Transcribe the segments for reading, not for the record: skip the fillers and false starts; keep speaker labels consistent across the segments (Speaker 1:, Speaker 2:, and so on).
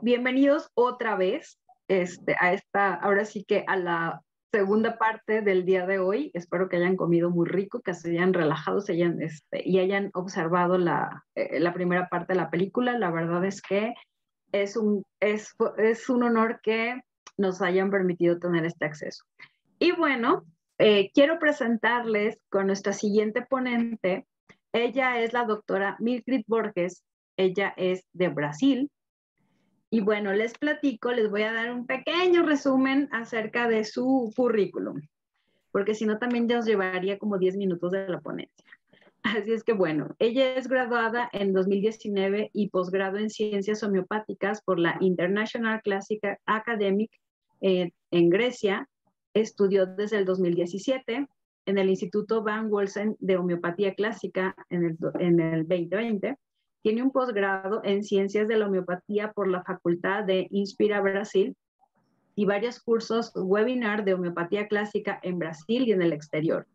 Speaker 1: Bienvenidos otra vez a esta, ahora sí que a la segunda parte del día de hoy. Espero que hayan comido muy rico, que se hayan relajado y hayan observado la primera parte de la película. La verdad es que es un honor que nos hayan permitido tener este acceso. Y bueno, quiero presentarles con nuestra siguiente ponente. Ella es la doctora Mildred Borges. Ella es de Brasil. Y bueno, les platico, les voy a dar un pequeño resumen acerca de su currículum, porque si no también ya os llevaría como 10 minutos de la ponencia. Así es que bueno, ella es graduada en 2019 y posgrado en Ciencias Homeopáticas por la International Classical Academic en Grecia. Estudió desde el 2017 en el Instituto Van Welsen de Homeopatía Clásica en el 2020. Tiene un posgrado en Ciencias de la Homeopatía por la Facultad de Inspira Brasil y varios cursos webinar de homeopatía clásica en Brasil y en el exterior.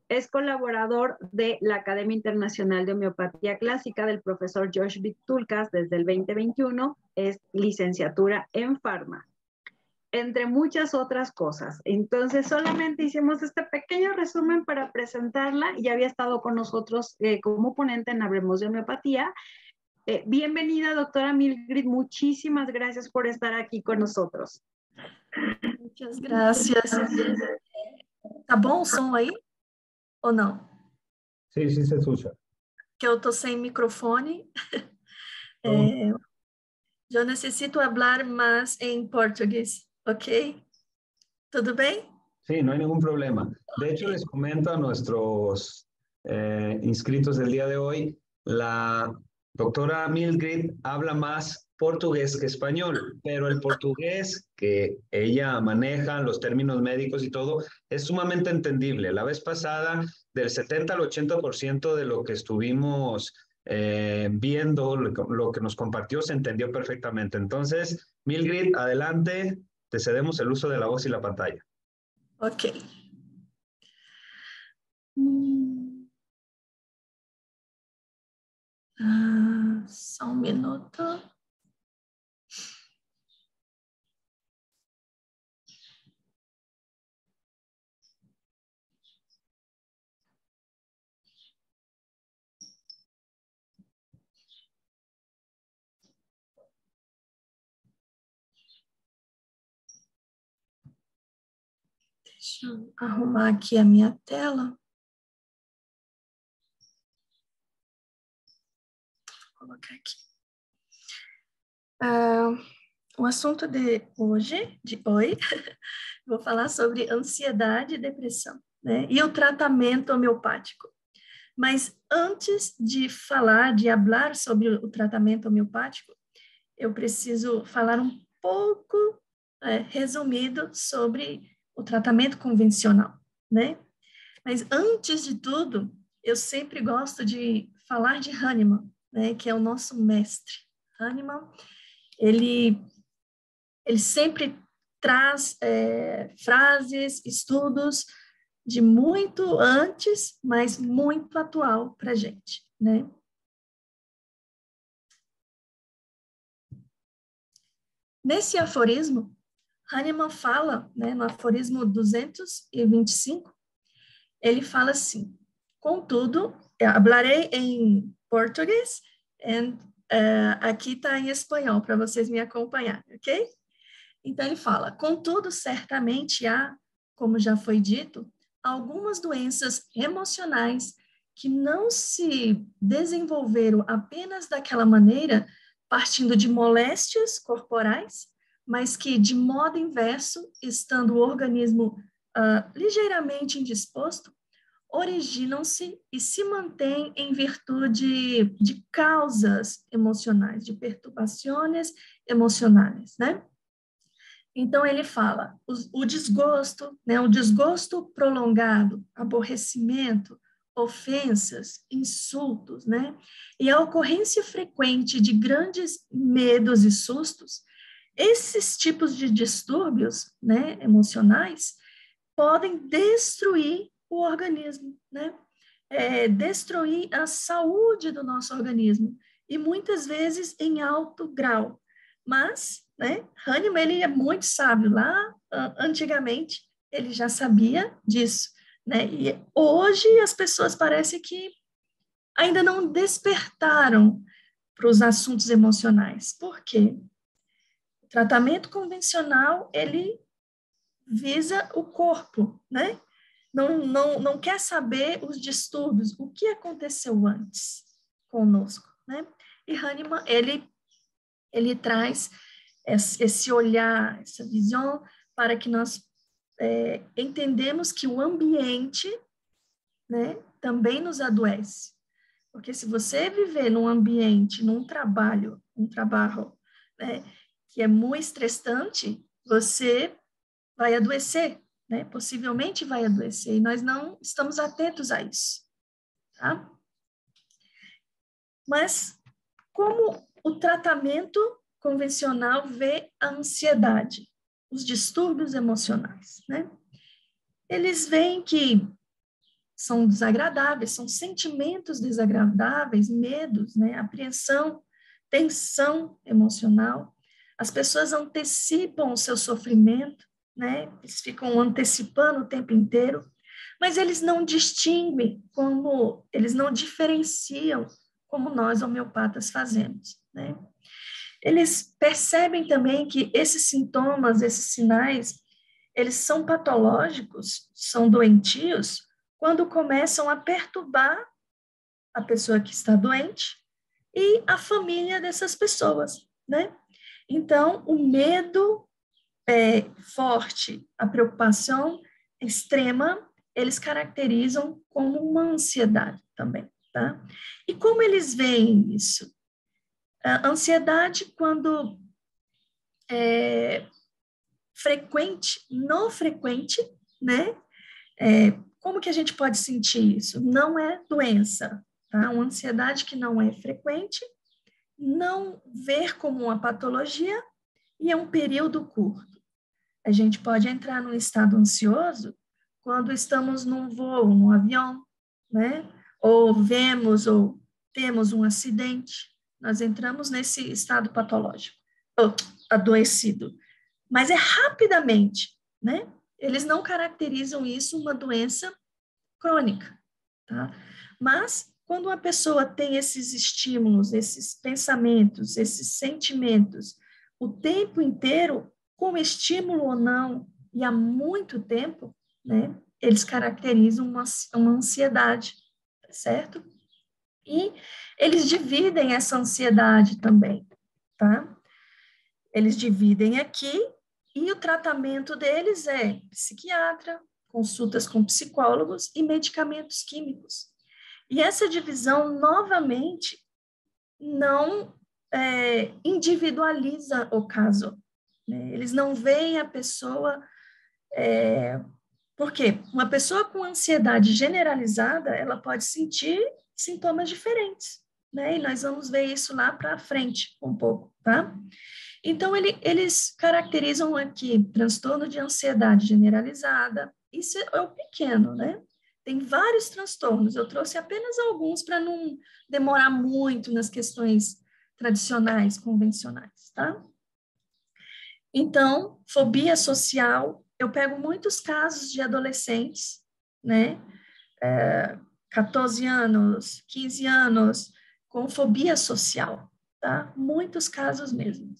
Speaker 1: Es colaborador de la Academia Internacional de Homeopatía Clásica del profesor Josh Vitulkas desde el 2021. Es licenciatura en Farma, entre muchas otras cosas. Entonces, solamente hicimos este pequeño resumen para presentarla. Ya había estado con nosotros como ponente en Hablemos de Homeopatía. Bienvenida, doctora Mildred. Muchísimas gracias por estar aquí con nosotros.
Speaker 2: Muchas gracias. Tá bom o som aí? Ou não?
Speaker 3: Sim, sim, se escucha.
Speaker 2: Que eu tô sem microfone. Eu necessito falar mais em português, ok? Tudo bem?
Speaker 3: Sí, no hay ningún problema. De hecho, les comento a nuestros inscritos del día de hoy, la doctora Mildred habla más portugués que español, pero el portugués que ella maneja, los términos médicos y todo, es sumamente entendible. La vez pasada, del 70 al 80% de lo que estuvimos viendo, lo que nos compartió, se entendió perfectamente. Entonces, Mildred, adelante, te cedemos el uso de la voz y la pantalla.
Speaker 2: Ok. Só um minuto. Deixa eu arrumar aqui a minha tela. Vou colocar aqui. O assunto de hoje, vou falar sobre ansiedade e depressão, né? E o tratamento homeopático. Mas antes de falar sobre o tratamento homeopático, eu preciso falar um pouco resumido sobre o tratamento convencional, né? Mas antes de tudo, eu sempre gosto de falar de Hahnemann, né? Que é o nosso mestre. Hahnemann, ele sempre traz frases, estudos de muito antes, mas muito atual para a gente, né? Nesse aforismo, Hahnemann fala, né, no aforismo 225, ele fala assim: contudo, eu hablarei em português e aqui está em espanhol para vocês me acompanharem, ok? Então ele fala: contudo, certamente há, como já foi dito, algumas doenças emocionais que não se desenvolveram apenas daquela maneira, partindo de moléstias corporais, mas que, de modo inverso, estando o organismo ligeiramente indisposto, originam-se e se mantêm em virtude de causas emocionais, de perturbações emocionais, né? Então, ele fala, o desgosto, né, o desgosto prolongado, aborrecimento, ofensas, insultos, né, e a ocorrência frequente de grandes medos e sustos, esses tipos de distúrbios, né, emocionais podem destruir o organismo, né, destruir a saúde do nosso organismo, e muitas vezes em alto grau, Mas, né, Hahnemann, ele é muito sábio. Lá, antigamente, ele já sabia disso, né? E hoje as pessoas parecem que ainda não despertaram para os assuntos emocionais. Por quê? O tratamento convencional, ele visa o corpo, né? Não quer saber os distúrbios, o que aconteceu antes conosco, né? E Hahnemann, ele traz esse olhar, essa visão, para que nós entendemos que o ambiente, né, também nos adoece. Porque se você viver num ambiente, num trabalho, né, que é muito estressante, você vai adoecer, né? Possivelmente vai adoecer, e nós não estamos atentos a isso, tá? Mas como o tratamento convencional vê a ansiedade, os distúrbios emocionais, né? Eles veem que são desagradáveis, são sentimentos desagradáveis, medos, né? Apreensão, tensão emocional. As pessoas antecipam o seu sofrimento, né? Eles ficam antecipando o tempo inteiro, mas eles não distinguem eles não diferenciam como nós homeopatas fazemos, né? Eles percebem também que esses sintomas, esses sinais, eles são patológicos, são doentios, quando começam a perturbar a pessoa que está doente e a família dessas pessoas, né? Então, o medo forte, a preocupação extrema, eles caracterizam como uma ansiedade também, tá? E como eles veem isso? A ansiedade, quando frequente, não frequente, né? Como que a gente pode sentir isso? Não é doença, tá? Uma ansiedade que não é frequente, não ver como uma patologia e é um período curto. A gente pode entrar num estado ansioso quando estamos num voo, num avião, né? Ou vemos ou temos um acidente. Nós entramos nesse estado patológico, ou adoecido. Mas é rapidamente, né? Eles não caracterizam isso uma doença crônica, tá? Mas quando uma pessoa tem esses estímulos, esses pensamentos, esses sentimentos, o tempo inteiro, com estímulo ou não, e há muito tempo, né? Eles caracterizam uma ansiedade, certo? E eles dividem essa ansiedade também, tá? Eles dividem aqui e o tratamento deles é psiquiatra, consultas com psicólogos e medicamentos químicos. E essa divisão, novamente, não individualiza o caso, né? Eles não veem a pessoa... Por quê? Uma pessoa com ansiedade generalizada, ela pode sentir sintomas diferentes, né? E nós vamos ver isso lá para frente um pouco, tá? Então, eles caracterizam aqui transtorno de ansiedade generalizada. Isso é o pequeno, né? Tem vários transtornos. Eu trouxe apenas alguns para não demorar muito nas questões tradicionais, convencionais, tá? Então, fobia social. Eu pego muitos casos de adolescentes, né? 14 anos, 15 anos, com fobia social, tá? Muitos casos mesmo.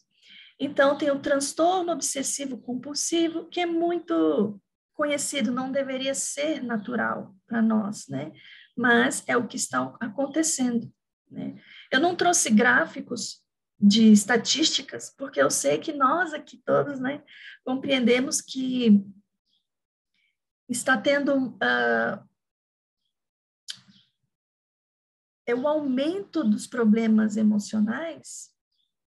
Speaker 2: Então, tem o transtorno obsessivo compulsivo, que é muito conhecido, não deveria ser natural para nós, né? Mas é o que está acontecendo, né? Eu não trouxe gráficos de estatísticas, porque eu sei que nós aqui todos, né, compreendemos que está tendo o aumento dos problemas emocionais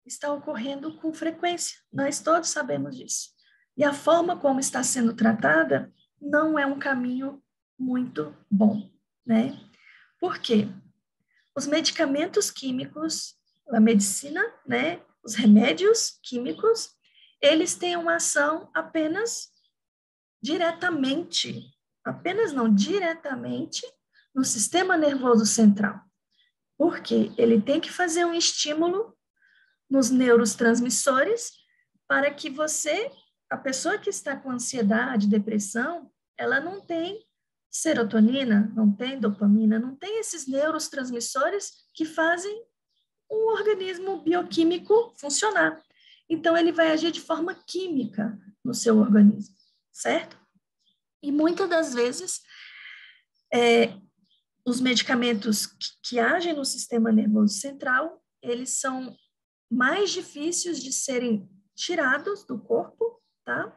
Speaker 2: está ocorrendo com frequência. Nós todos sabemos disso. E a forma como está sendo tratada não é um caminho muito bom, né? Por quê? Os medicamentos químicos, a medicina, né, os remédios químicos, eles têm uma ação apenas diretamente no sistema nervoso central. Porque ele tem que fazer um estímulo nos neurotransmissores para que a pessoa que está com ansiedade, depressão, ela não tem serotonina, não tem dopamina, não tem esses neurotransmissores que fazem um organismo bioquímico funcionar. Então, ele vai agir de forma química no seu organismo, certo? E muitas das vezes, os medicamentos que agem no sistema nervoso central, eles são mais difíceis de serem tirados do corpo, tá?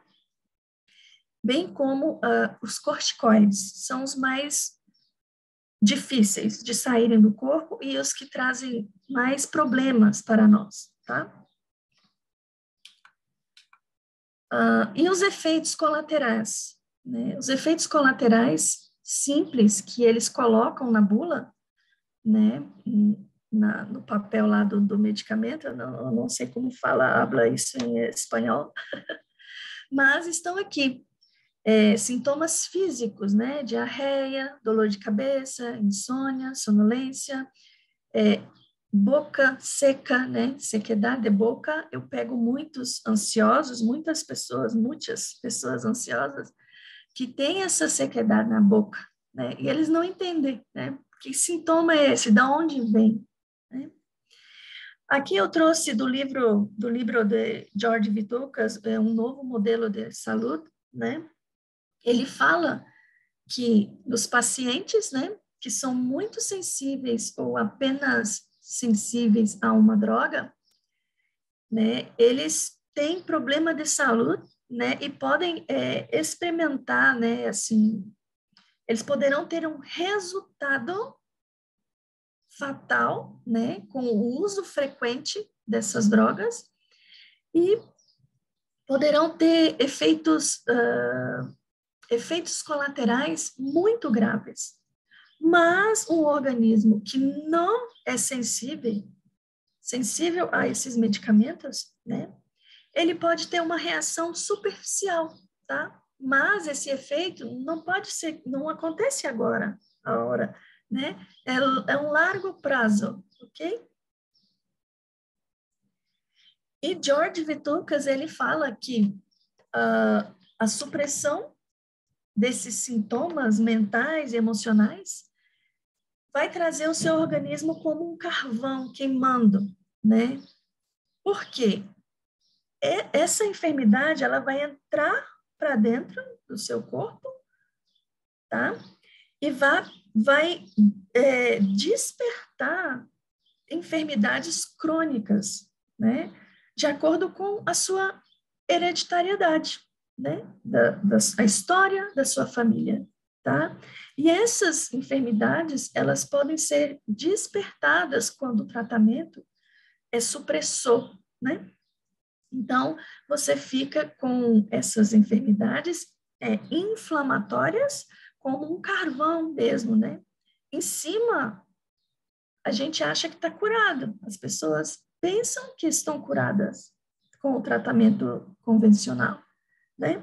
Speaker 2: Bem como os corticoides, são os mais difíceis de saírem do corpo e os que trazem mais problemas para nós, tá? E os efeitos colaterais, né? Os efeitos colaterais simples que eles colocam na bula, né? No papel lá do medicamento, eu não sei como habla isso em espanhol, mas estão aqui. Sintomas físicos, né? Diarreia, dolor de cabeça, insônia, sonolência, boca seca, né? Sequedade de boca. Eu pego muitos ansiosos, muitas pessoas ansiosas que têm essa sequedade na boca, né? E eles não entendem, né? Que sintoma é esse? Da onde vem? Né? Aqui eu trouxe do livro de George Vitoukas, um novo modelo de saúde, né? Ele fala que os pacientes, né, que são muito sensíveis ou apenas sensíveis a uma droga, né, eles têm problema de saúde, né, e podem experimentar, né, assim, eles poderão ter um resultado fatal, né, com o uso frequente dessas drogas e poderão ter efeitos colaterais muito graves. Mas um organismo que não é sensível a esses medicamentos, né, ele pode ter uma reação superficial, tá? Mas esse efeito não acontece agora, a hora, né? É um largo prazo, ok? E George Vitoukas, ele fala que a supressão desses sintomas mentais e emocionais vai trazer o seu organismo como um carvão queimando, né? Por quê? Essa enfermidade, ela vai entrar para dentro do seu corpo, tá? E vai despertar enfermidades crônicas, né? De acordo com a sua hereditariedade, né? A história da sua família, tá? E essas enfermidades, elas podem ser despertadas quando o tratamento é supressor, né? Então, você fica com essas enfermidades inflamatórias como um carvão mesmo, né? Em cima, a gente acha que está curado. As pessoas pensam que estão curadas com o tratamento convencional, né?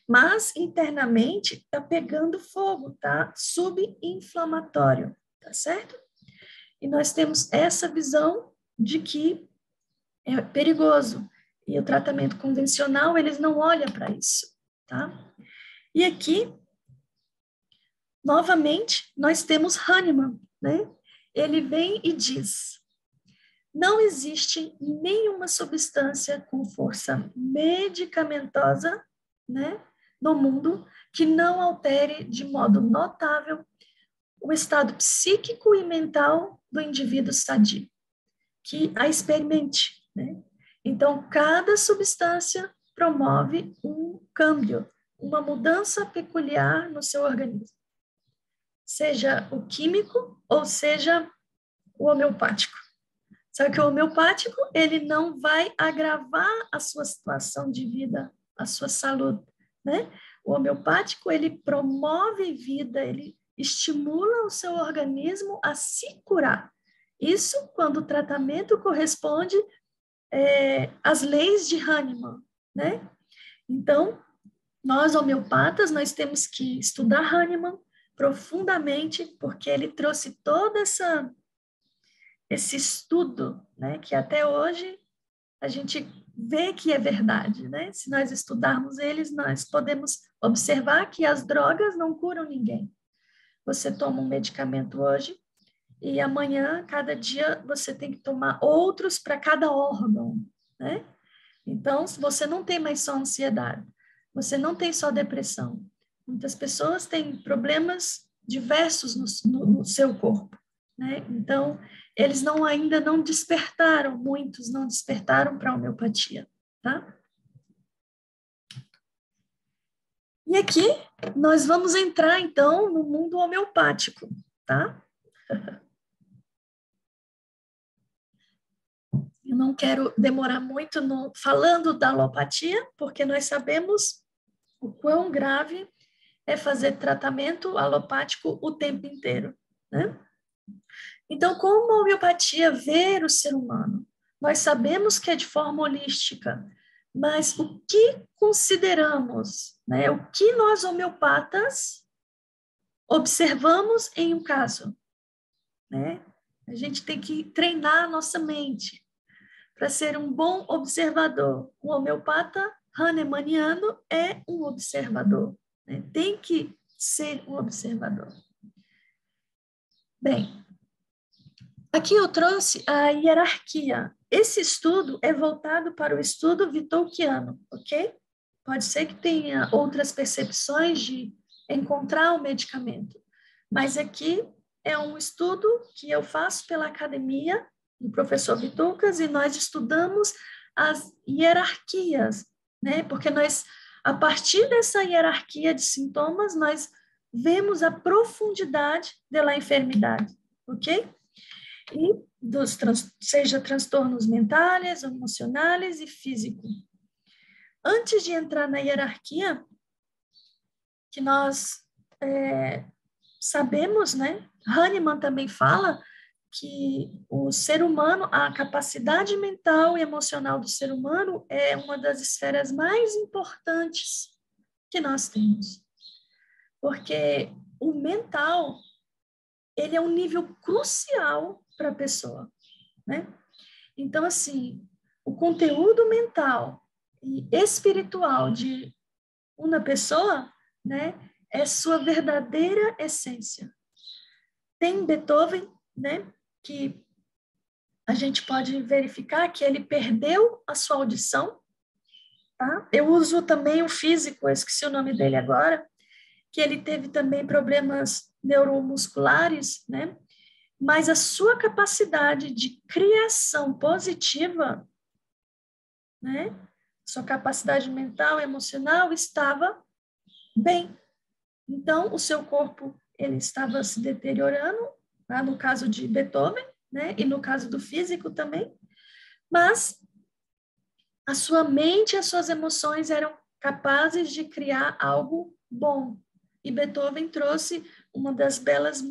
Speaker 2: Mas, internamente, está pegando fogo, tá? Subinflamatório, tá certo? E nós temos essa visão de que é perigoso. E o tratamento convencional, eles não olham para isso, tá? E aqui, novamente, nós temos Hahnemann, né? Ele vem e diz: não existe nenhuma substância com força medicamentosa, né, no mundo que não altere de modo notável o estado psíquico e mental do indivíduo sadio, que a experimente, né? Então, cada substância promove um câmbio, uma mudança peculiar no seu organismo, seja o químico ou seja o homeopático. Só que o homeopático, ele não vai agravar a sua situação de vida, a sua saúde, né? O homeopático, ele promove vida, ele estimula o seu organismo a se curar. Isso quando o tratamento corresponde às leis de Hahnemann, né? Então, nós homeopatas, nós temos que estudar Hahnemann profundamente, porque ele trouxe toda esse estudo, né, que até hoje a gente vê que é verdade, né? Se nós estudarmos eles, nós podemos observar que as drogas não curam ninguém. Você toma um medicamento hoje e amanhã, cada dia, você tem que tomar outros para cada órgão, né? Então, você não tem mais só ansiedade, você não tem só depressão. Muitas pessoas têm problemas diversos no seu corpo, né? Então, eles ainda não despertaram, muitos não despertaram para a homeopatia, tá? E aqui, nós vamos entrar, então, no mundo homeopático, tá? Eu não quero demorar muito falando da alopatia, porque nós sabemos o quão grave é fazer tratamento alopático o tempo inteiro, né? Então, como a homeopatia vê o ser humano? Nós sabemos que é de forma holística, mas o que consideramos, né? O que nós homeopatas observamos em um caso, né? A gente tem que treinar a nossa mente para ser um bom observador. O homeopata hahnemanniano é um observador, né? Tem que ser um observador. Bem, aqui eu trouxe a hierarquia. Esse estudo é voltado para o estudo Tolkieniano, ok? Pode ser que tenha outras percepções de encontrar o medicamento, mas aqui é um estudo que eu faço pela academia do professor Vitucas, e nós estudamos as hierarquias, né? Porque nós, a partir dessa hierarquia de sintomas, nós vemos a profundidade da enfermidade, ok? E seja transtornos mentais, emocionais e físicos. Antes de entrar na hierarquia, que nós sabemos, né? Hahnemann também fala que o ser humano, a capacidade mental e emocional do ser humano é uma das esferas mais importantes que nós temos. Porque o mental, ele é um nível crucial para a pessoa, né? Então, assim, o conteúdo mental e espiritual de uma pessoa, né, é sua verdadeira essência. Tem Beethoven, né, que a gente pode verificar que ele perdeu a sua audição, tá? Eu uso também o físico, eu esqueci o nome dele agora, que ele teve também problemas neuromusculares, né? Mas a sua capacidade de criação positiva, né? Sua capacidade mental e emocional estava bem. Então, o seu corpo, ele estava se deteriorando, tá? No caso de Beethoven, né? E no caso do físico também, mas a sua mente e as suas emoções eram capazes de criar algo bom. E Beethoven trouxe uma das belas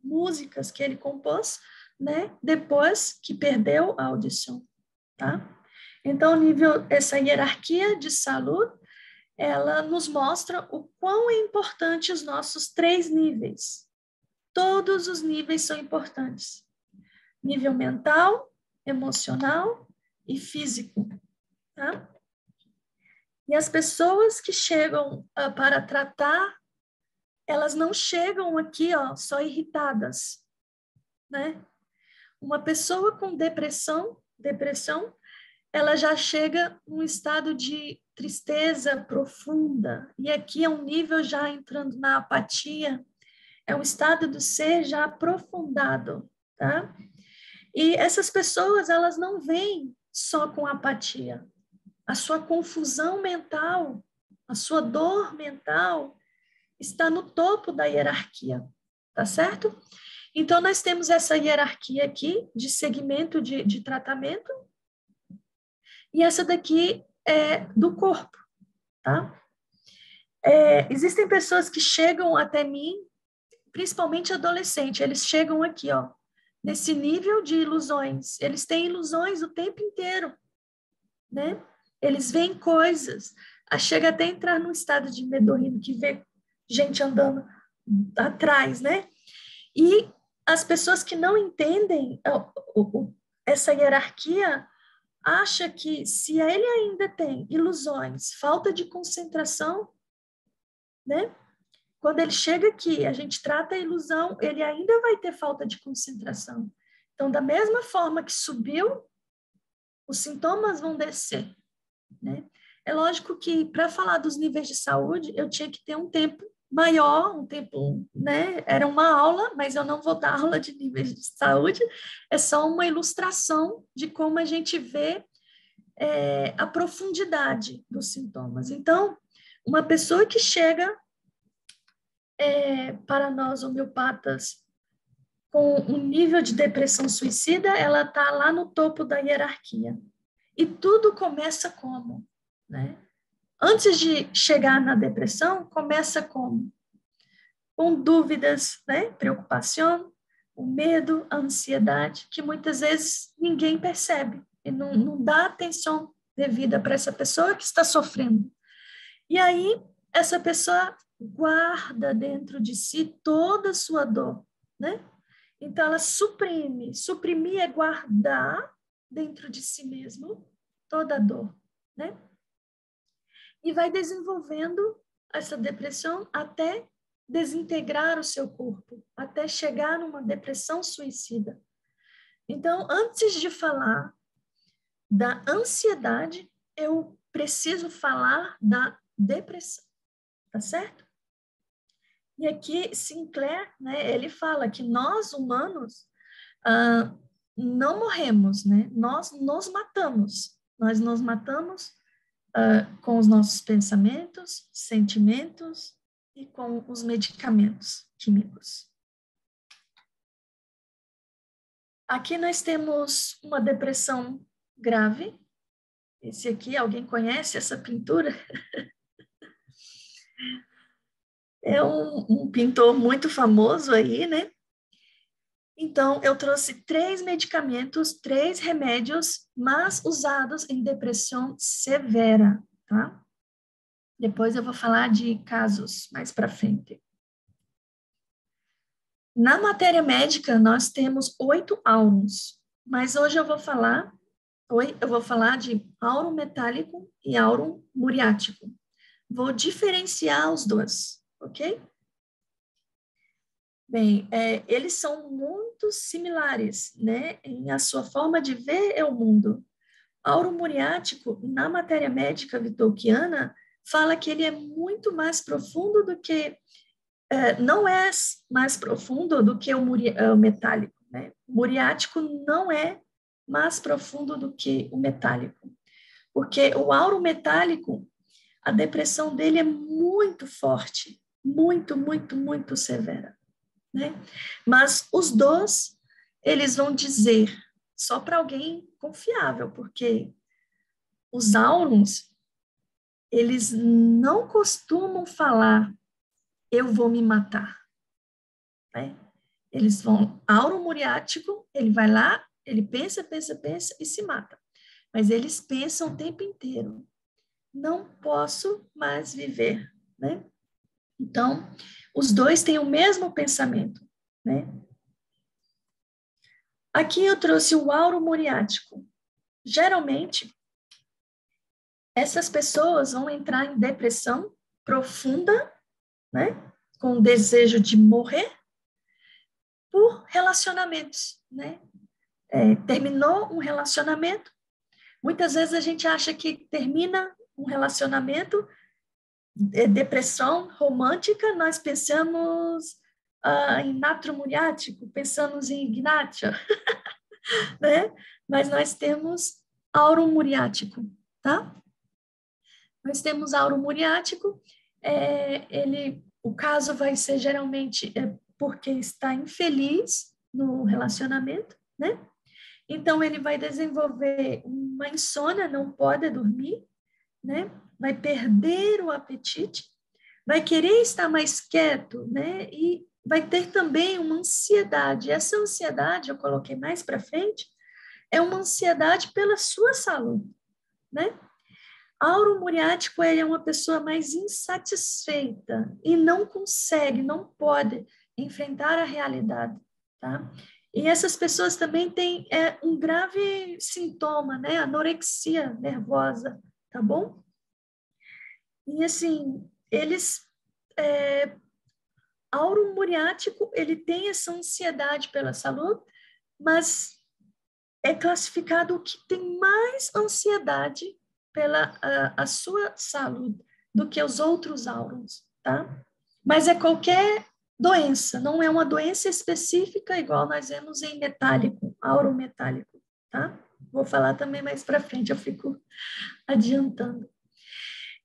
Speaker 2: músicas que ele compôs, né? Depois que perdeu a audição, tá? Então, essa hierarquia de saúde, ela nos mostra o quão é importante os nossos 3 níveis. Todos os níveis são importantes. Nível mental, emocional e físico, tá? E as pessoas que chegam para tratar, elas não chegam aqui, ó, só irritadas, né? Uma pessoa com depressão, ela já chega num estado de tristeza profunda, e aqui é um nível já entrando na apatia, é um estado do ser já aprofundado, tá? E essas pessoas, elas não vêm só com apatia. A sua confusão mental, a sua dor mental está no topo da hierarquia, tá certo? Então, nós temos essa hierarquia aqui de segmento de tratamento, e essa daqui é do corpo, tá? Existem pessoas que chegam até mim, principalmente adolescente, eles chegam aqui, ó, nesse nível de ilusões. Eles têm ilusões o tempo inteiro, né? Eles veem coisas, chega até a entrar num estado de medorrino, que vê gente andando atrás, né? E as pessoas que não entendem essa hierarquia acham que se ele ainda tem ilusões, falta de concentração, né? Quando ele chega aqui, a gente trata a ilusão, ele ainda vai ter falta de concentração. Então, da mesma forma que subiu, os sintomas vão descer, né? É lógico que, para falar dos níveis de saúde, eu tinha que ter um tempo maior, um tempo, né? Era uma aula, mas eu não vou dar aula de níveis de saúde, é só uma ilustração de como a gente vê a profundidade dos sintomas. Então, uma pessoa que chega para nós homeopatas com um nível de depressão suicida, ela está lá no topo da hierarquia. E tudo começa como? Né? Antes de chegar na depressão, começa como? Com dúvidas, né? Preocupação, o medo, a ansiedade, que muitas vezes ninguém percebe e não dá atenção devida para essa pessoa que está sofrendo. E aí, essa pessoa guarda dentro de si toda a sua dor, né? Então, ela suprime. Suprimir é guardar dentro de si mesmo toda a dor, né? E vai desenvolvendo essa depressão até desintegrar o seu corpo, até chegar numa depressão suicida. Então, antes de falar da ansiedade, eu preciso falar da depressão, tá certo? E aqui Sinclair, né, ele fala que nós humanos não morremos, né? Nós nos matamos. Nós nos matamos com os nossos pensamentos, sentimentos e com os medicamentos químicos. Aqui nós temos uma depressão grave. Esse aqui, alguém conhece essa pintura? É um pintor muito famoso aí, né? Então, eu trouxe 3 medicamentos, 3 remédios, mas usados em depressão severa, tá? Depois eu vou falar de casos mais para frente. Na matéria médica, nós temos 8 aurons, mas hoje eu vou falar de áuron metálico e áuron muriático. Vou diferenciar os dois, ok? Bem, eles são muito similares, né, em a sua forma de ver o mundo. Áuron muriático, na matéria médica vitolkiana, fala que ele é muito mais profundo do que, não é mais profundo do que o metálico, né? O muriático não é mais profundo do que o metálico, porque o áuron metálico, a depressão dele é muito forte, muito, muito, muito severa. Né? Mas os dois, eles vão dizer, só para alguém confiável, porque os áurons, eles não costumam falar, eu vou me matar. Né? Eles vão, áuron muriático, ele vai lá, ele pensa, pensa, pensa e se mata. Mas eles pensam o tempo inteiro, não posso mais viver, né? Então, os dois têm o mesmo pensamento, né? Aqui eu trouxe o áuron muriático. Geralmente, essas pessoas vão entrar em depressão profunda, né? Com desejo de morrer por relacionamentos, né? Terminou um relacionamento. Muitas vezes a gente acha que termina um relacionamento, depressão romântica, nós pensamos em natro muriático, pensamos em Ignatia, né? Mas nós temos áuron muriático, tá? Nós temos áuron muriático, o caso vai ser geralmente porque está infeliz no relacionamento, né? Então, ele vai desenvolver uma insônia, não pode dormir, né? Vai perder o apetite, vai querer estar mais quieto, né? E vai ter também uma ansiedade. Essa ansiedade, eu coloquei mais para frente, é uma ansiedade pela sua saúde, né? Áuron muriático é uma pessoa mais insatisfeita e não consegue, não pode enfrentar a realidade, tá? E essas pessoas também têm um grave sintoma, né? Anorexia nervosa, tá bom? E assim, áuro muriático, ele tem essa ansiedade pela saúde, mas é classificado o que tem mais ansiedade pela a sua saúde do que os outros áurons, tá? Mas é qualquer doença, não é uma doença específica igual nós vemos em metálico, áuro metálico, tá? Vou falar também mais para frente, eu fico adiantando.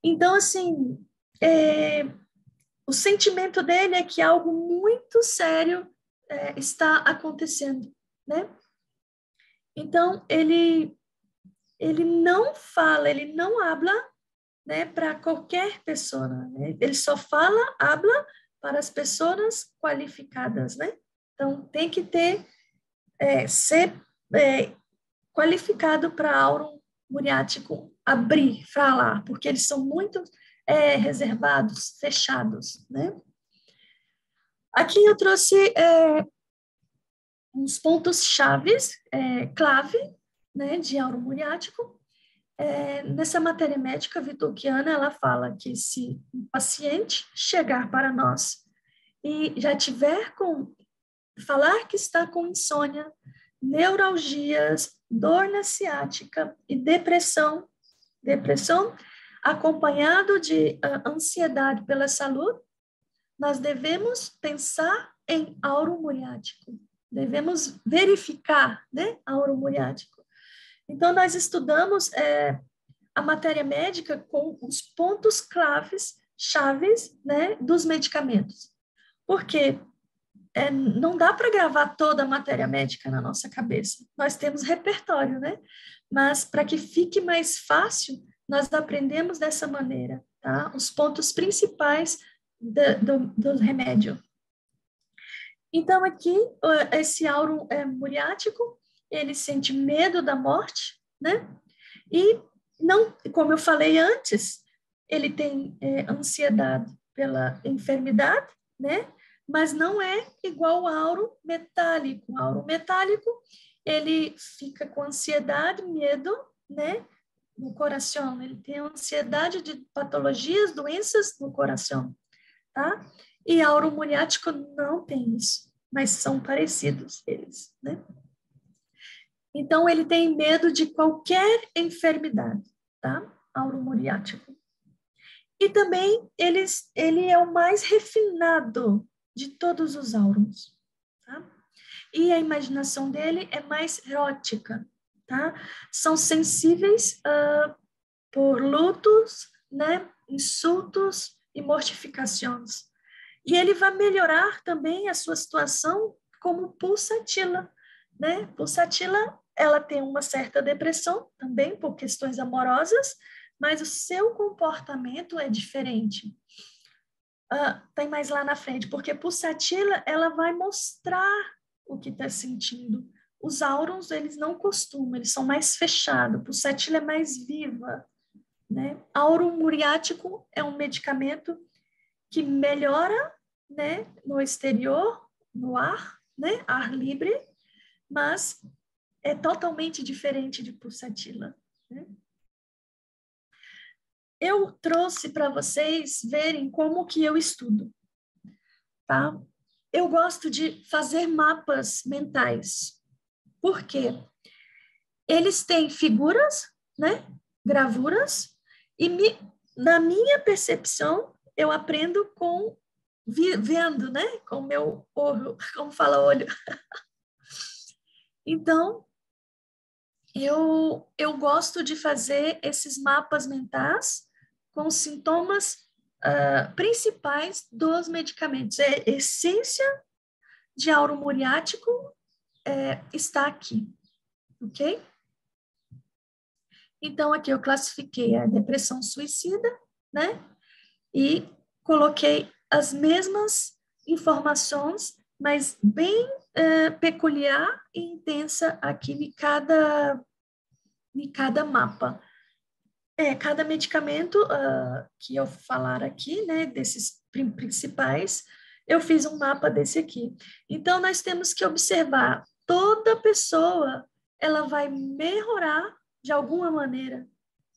Speaker 2: Então, assim, o sentimento dele é que algo muito sério está acontecendo, né? Então, ele não fala, ele não habla, né, para qualquer pessoa, né? Ele só habla para as pessoas qualificadas, né? Então, tem que ser qualificado para áuro muriático abrir, falar, porque eles são muito reservados, fechados, né? Aqui eu trouxe uns pontos chaves, clave, né, de áuro muriático. Nessa matéria médica vitulquiana, ela fala que se um paciente chegar para nós e já tiver falar que está com insônia, neuralgias, dor na ciática e depressão acompanhado de ansiedade pela saúde, nós devemos pensar em áuro muriático. Devemos verificar, né, áuro muriático. Então, nós estudamos a matéria médica com os pontos chaves, né, dos medicamentos. Porque não dá para gravar toda a matéria médica na nossa cabeça. Nós temos repertório, né? Mas para que fique mais fácil, nós aprendemos dessa maneira, tá? Os pontos principais do remédio. Então, aqui, esse áuro muriático, ele sente medo da morte, né? E, não, como eu falei antes, ele tem ansiedade pela enfermidade, né? Mas não é igual ao áuro metálico. O áuro metálico, ele fica com ansiedade, medo, né? No coração. Ele tem ansiedade de patologias, doenças no coração, tá? E áuro muriático não tem isso, mas são parecidos eles, né? Então, ele tem medo de qualquer enfermidade, tá? Áuro muriático. E também, ele é o mais refinado de todos os áurons, tá? E a imaginação dele é mais erótica, tá? São sensíveis por lutos, né? Insultos e mortificações. E ele vai melhorar também a sua situação como pulsatila, né? Pulsatila, ela tem uma certa depressão também por questões amorosas, mas o seu comportamento é diferente. Tem mais lá na frente, porque pulsatila, ela vai mostrar o que está sentindo. Os áurons, eles não costumam, eles são mais fechados. Pulsatila é mais viva, né? Áuro muriático é um medicamento que melhora, né, no exterior, no ar, né, ar livre, mas é totalmente diferente de pulsatila, né? Eu trouxe para vocês verem como que eu estudo, tá? Eu gosto de fazer mapas mentais. Por quê? Eles têm figuras, né, gravuras, e na minha percepção, eu aprendo vendo, né, com o meu olho, como fala olho. Então, eu gosto de fazer esses mapas mentais com os sintomas principais dos medicamentos. A essência de áuro muriático está aqui, ok? Então, aqui eu classifiquei a depressão suicida, né? E coloquei as mesmas informações, mas bem peculiar e intensa aqui em cada mapa. Cada medicamento que eu falar aqui, né, desses principais, eu fiz um mapa desse aqui. Então, nós temos que observar, toda pessoa, ela vai melhorar de alguma maneira,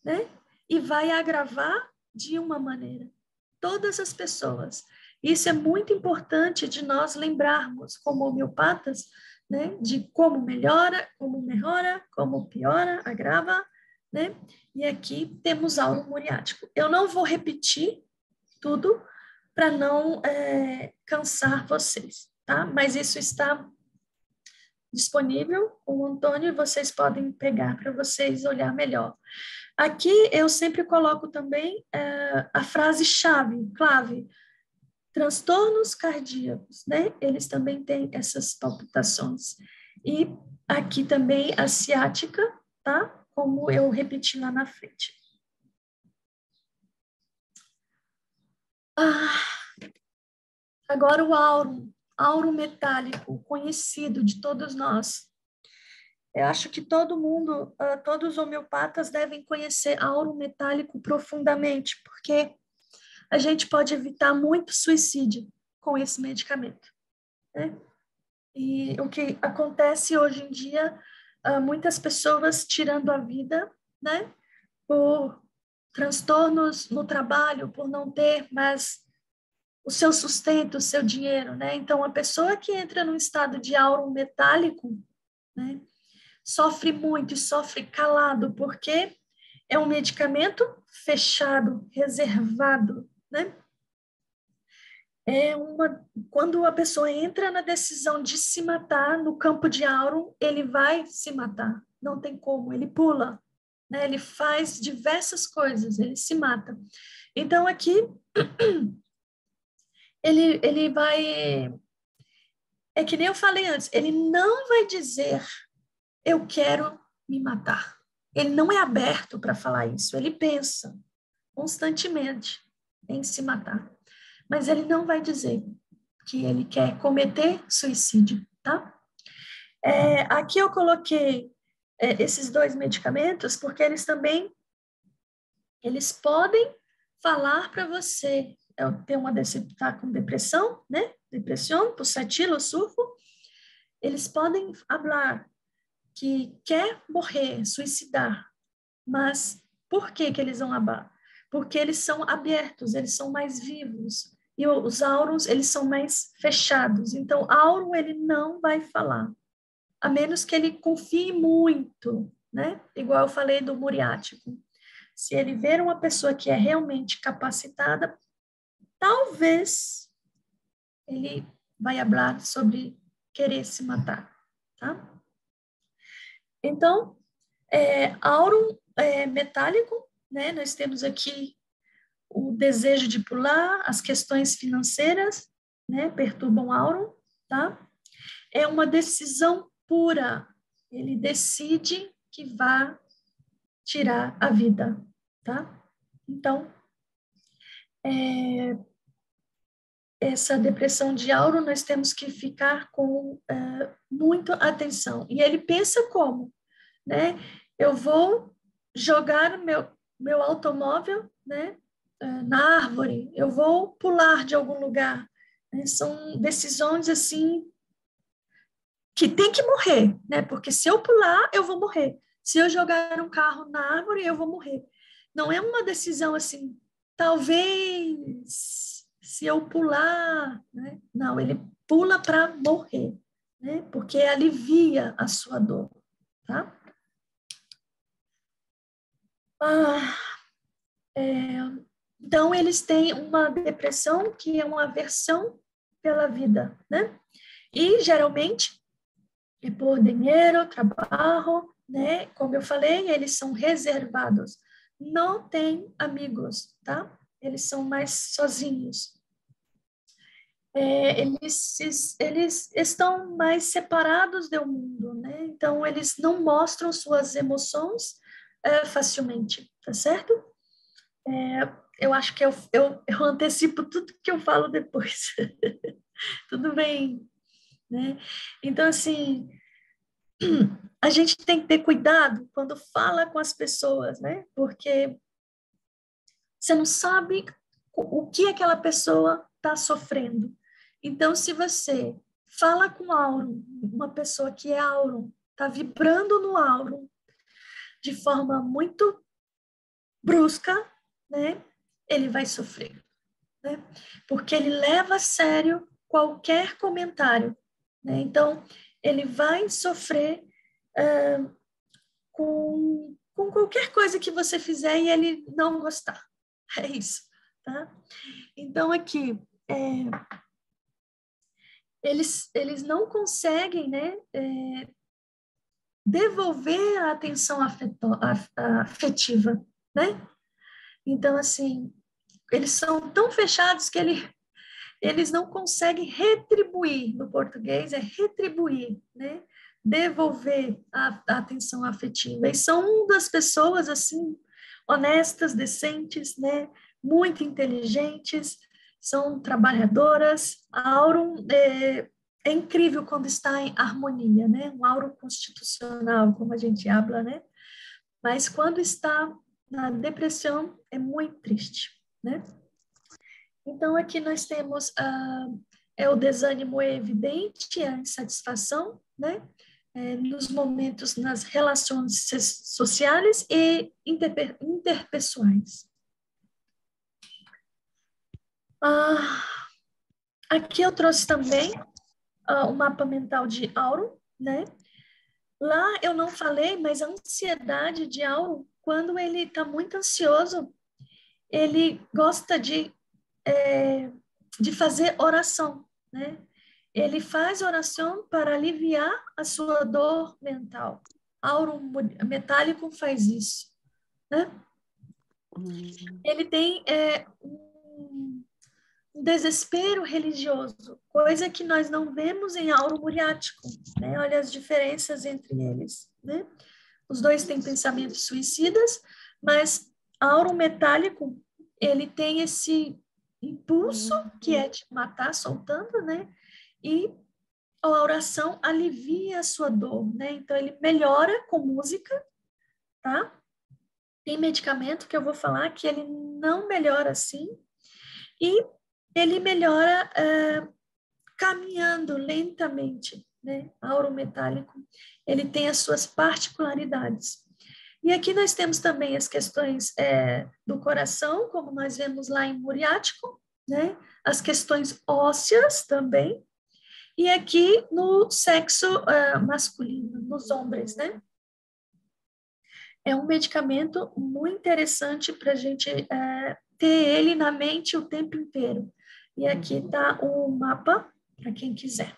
Speaker 2: né? E vai agravar de uma maneira. Todas as pessoas. Isso é muito importante de nós lembrarmos, como homeopatas, né? De como melhora, como piora, agrava, né? E aqui temos auro muriático. Eu não vou repetir tudo para não cansar vocês, tá? Mas isso está disponível com o Antônio e vocês podem pegar para vocês olhar melhor. Aqui eu sempre coloco também a frase-chave, clave, transtornos cardíacos, né? Eles também têm essas palpitações. E aqui também a ciática, tá? Como eu repeti lá na frente. Agora o auro metálico, conhecido de todos nós. Eu acho que todo mundo, todos os homeopatas devem conhecer auro metálico profundamente, porque a gente pode evitar muito suicídio com esse medicamento, né? E o que acontece hoje em dia, muitas pessoas tirando a vida, né? Por transtornos no trabalho, por não ter mais o seu sustento, o seu dinheiro, né? Então, a pessoa que entra num estado de auro metálico, né? Sofre muito e sofre calado, porque é um medicamento fechado, reservado, né? Quando a pessoa entra na decisão de se matar no campo de auro, ele vai se matar, não tem como, ele pula, né? Ele faz diversas coisas, ele se mata. Então, aqui, ele vai... É que nem eu falei antes, ele não vai dizer, eu quero me matar. Ele não é aberto para falar isso, ele pensa constantemente em se matar. Mas ele não vai dizer que ele quer cometer suicídio, tá? Aqui eu coloquei esses dois medicamentos porque eles podem falar para você, tá com depressão, né? Depressão, pulsatilo, surfo, eles podem falar que quer morrer, suicidar, mas por que eles vão abar? Porque eles são abertos, eles são mais vivos, e os auros, eles são mais fechados. Então, auro, ele não vai falar, a menos que ele confie muito, né? Igual eu falei do muriático. Se ele ver uma pessoa que é realmente capacitada, talvez ele vai falar sobre querer se matar, tá? Então, auro metálico, né? Nós temos aqui o desejo de pular, as questões financeiras, né? Perturbam auro, tá? É uma decisão pura. Ele decide que vai tirar a vida, tá? Então, essa depressão de auro, nós temos que ficar com muita atenção. E ele pensa como, né? Eu vou jogar meu automóvel, né, na árvore, eu vou pular de algum lugar. Né? São decisões, assim, que tem que morrer, né? Porque se eu pular, eu vou morrer. Se eu jogar um carro na árvore, eu vou morrer. Não é uma decisão assim, talvez, se eu pular, né? Não, ele pula para morrer, né? Porque alivia a sua dor, tá? Então, eles têm uma depressão que é uma aversão pela vida, né? E, geralmente, é por dinheiro, trabalho, né? Como eu falei, eles são reservados. Não têm amigos, tá? Eles são mais sozinhos. Eles estão mais separados do mundo, né? Então, eles não mostram suas emoções facilmente, tá certo? Eu acho que eu antecipo tudo que eu falo depois. Tudo bem, né? Então, assim, a gente tem que ter cuidado quando fala com as pessoas, né? Porque você não sabe o que aquela pessoa está sofrendo. Então, se você fala com auro, uma pessoa que é auro, está vibrando no auro de forma muito brusca, né? Ele vai sofrer, né? Porque ele leva a sério qualquer comentário, né? Então, ele vai sofrer com qualquer coisa que você fizer e ele não gostar. É isso, tá? Então, aqui, eles não conseguem, né, devolver a atenção afetiva, né? Então, assim, eles são tão fechados que eles não conseguem retribuir, no português é retribuir, né? Devolver a atenção afetiva. E são uma das pessoas, assim, honestas, decentes, né? Muito inteligentes, são trabalhadoras. A Aurum é incrível quando está em harmonia, né? Um Aurum constitucional, como a gente habla, né? Mas quando está na depressão, é muito triste, né? Então, aqui nós temos o desânimo evidente, a insatisfação, né? Nos momentos, nas relações sociais e interpessoais. Aqui eu trouxe também o mapa mental de Aurum, né? Lá eu não falei, mas a ansiedade de Aurum, quando ele está muito ansioso, ele gosta de fazer oração, né? Ele faz oração para aliviar a sua dor mental. Aurum metálico faz isso, né? Ele tem um desespero religioso, coisa que nós não vemos em Aurum muriático, né? Olha as diferenças entre eles, né? Os dois têm pensamentos suicidas, mas Aurum metálico, ele tem esse impulso que é de matar soltando, né? E a oração alivia a sua dor, né? Então ele melhora com música, tá? Tem medicamento que eu vou falar que ele não melhora assim, e ele melhora caminhando lentamente, né? Aurum metálico, ele tem as suas particularidades. E aqui nós temos também as questões do coração, como nós vemos lá em muriático, né? As questões ósseas também, e aqui no sexo masculino, nos homens, né? É um medicamento muito interessante para a gente ter ele na mente o tempo inteiro. E aqui está o mapa, para quem quiser.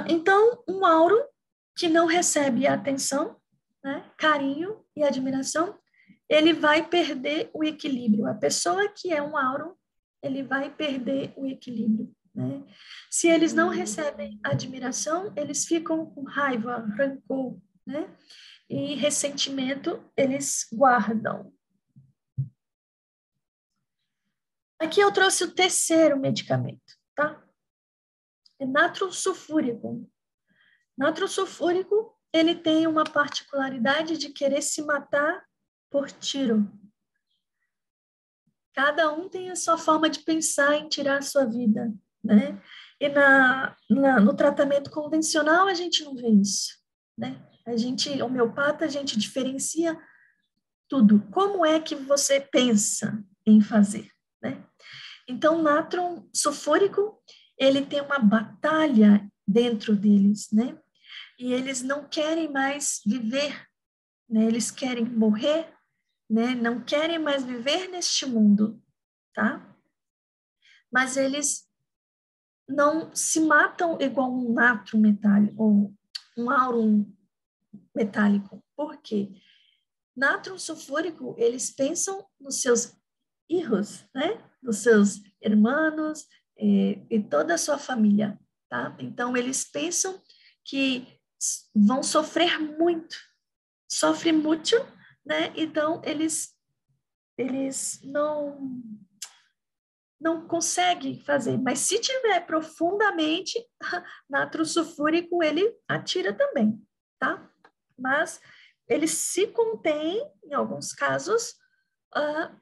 Speaker 2: Então, um Aurum que não recebe atenção, né, carinho e admiração, ele vai perder o equilíbrio. A pessoa que é um Aurum, ele vai perder o equilíbrio, né? Se eles não recebem admiração, eles ficam com raiva, rancor, né? E ressentimento, eles guardam. Aqui eu trouxe o terceiro medicamento, tá? É natro sulfúrico. Natro sulfúrico, ele tem uma particularidade de querer se matar por tiro. Cada um tem a sua forma de pensar em tirar a sua vida, né? E no tratamento convencional a gente não vê isso, né? A gente, homeopata, a gente diferencia tudo. Como é que você pensa em fazer, né? Então, o natro sulfúrico, ele tem uma batalha dentro deles, né? E eles não querem mais viver, né? Eles querem morrer, né? Não querem mais viver neste mundo, tá? Mas eles não se matam igual um natro metálico, ou um aurum metálico. Por quê? Natro sulfúrico, eles pensam nos seus filhos, né? Nos seus irmãos e toda a sua família, tá? Então, eles pensam que vão sofrer muito, sofrem muito, né? Então, eles não conseguem fazer, mas se tiver profundamente, natro sulfúrico, ele atira também, tá? Mas ele se contém, em alguns casos,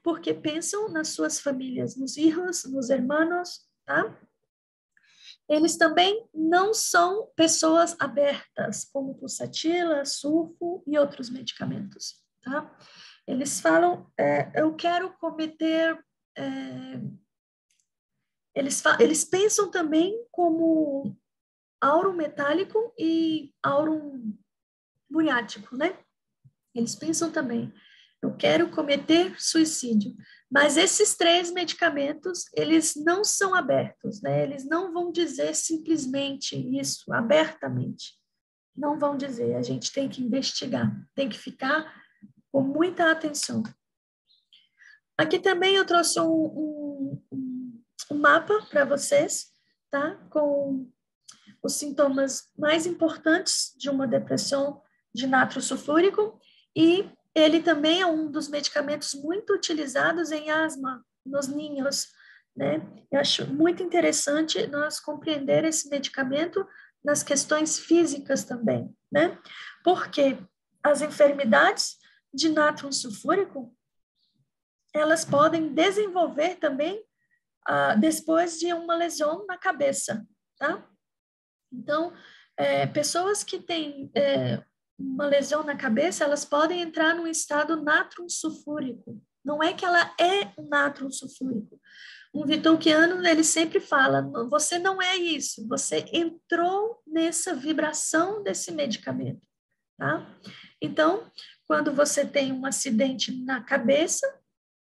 Speaker 2: porque pensam nas suas famílias, nos filhos, nos irmãos, tá? Eles também não são pessoas abertas, como pulsatila, sulfo e outros medicamentos, tá? Eles falam, eu quero cometer... Eles pensam também como áuron metálico e áuron muniático, né? Eles pensam também, eu quero cometer suicídio. Mas esses 3 medicamentos, eles não são abertos, né? Eles não vão dizer simplesmente isso, abertamente. Não vão dizer, a gente tem que investigar, tem que ficar com muita atenção. Aqui também eu trouxe um mapa para vocês, tá? Com os sintomas mais importantes de uma depressão de natro sulfúrico, e ele também é um dos medicamentos muito utilizados em asma nos ninhos, né? Eu acho muito interessante nós compreender esse medicamento nas questões físicas também, né? Porque as enfermidades de natro sulfúrico, elas podem desenvolver também depois de uma lesão na cabeça, tá? Então, pessoas que têm uma lesão na cabeça, elas podem entrar num estado natrum sulfúrico. Não é que ela é um natrum sulfúrico. Um Wittgensteiniano, ele sempre fala, você não é isso, você entrou nessa vibração desse medicamento, tá? Então, quando você tem um acidente na cabeça,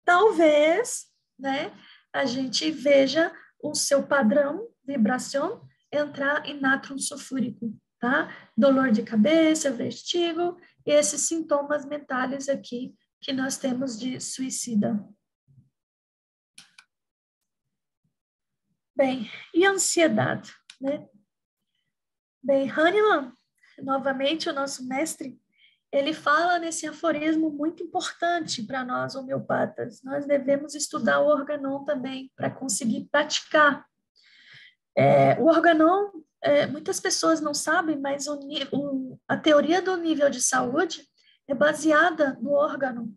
Speaker 2: talvez, né, a gente veja o seu padrão vibração entrar em natrum sulfúrico, tá? Dolor de cabeça, vertigo, e esses sintomas mentais aqui que nós temos de suicida. Bem, e a ansiedade, né? Bem, Hahnemann, novamente o nosso mestre, ele fala nesse aforismo muito importante para nós homeopatas. Nós devemos estudar o organon também para conseguir praticar. O organon, muitas pessoas não sabem, mas a teoria do nível de saúde é baseada no órgão,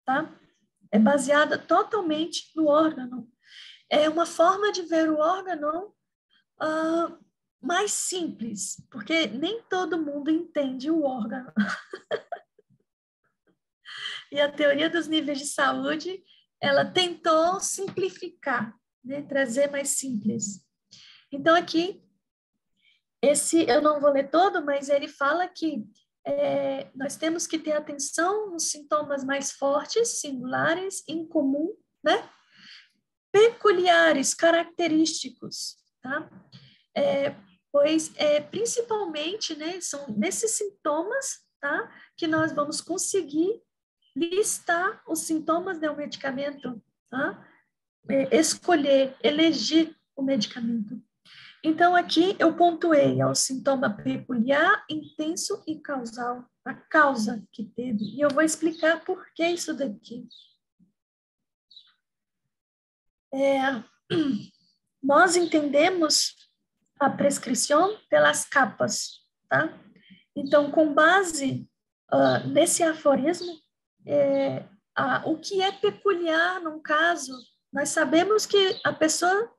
Speaker 2: tá? É baseada totalmente no órgão. É uma forma de ver o órgão mais simples, porque nem todo mundo entende o órgão. E a teoria dos níveis de saúde, ela tentou simplificar, né? Trazer mais simples. Então, aqui, eu não vou ler todo, mas ele fala que nós temos que ter atenção nos sintomas mais fortes, singulares, incomum, né? Peculiares, característicos, tá? Pois, principalmente, né, são nesses sintomas, tá? Que nós vamos conseguir listar os sintomas do medicamento, tá? Escolher, elegir o medicamento. Então, aqui eu pontuei ao sintoma peculiar, intenso e causal, a causa que teve. E eu vou explicar por que isso daqui. Nós entendemos a prescrição pelas capas, tá? Então, com base nesse aforismo, o que é peculiar num caso, nós sabemos que a pessoa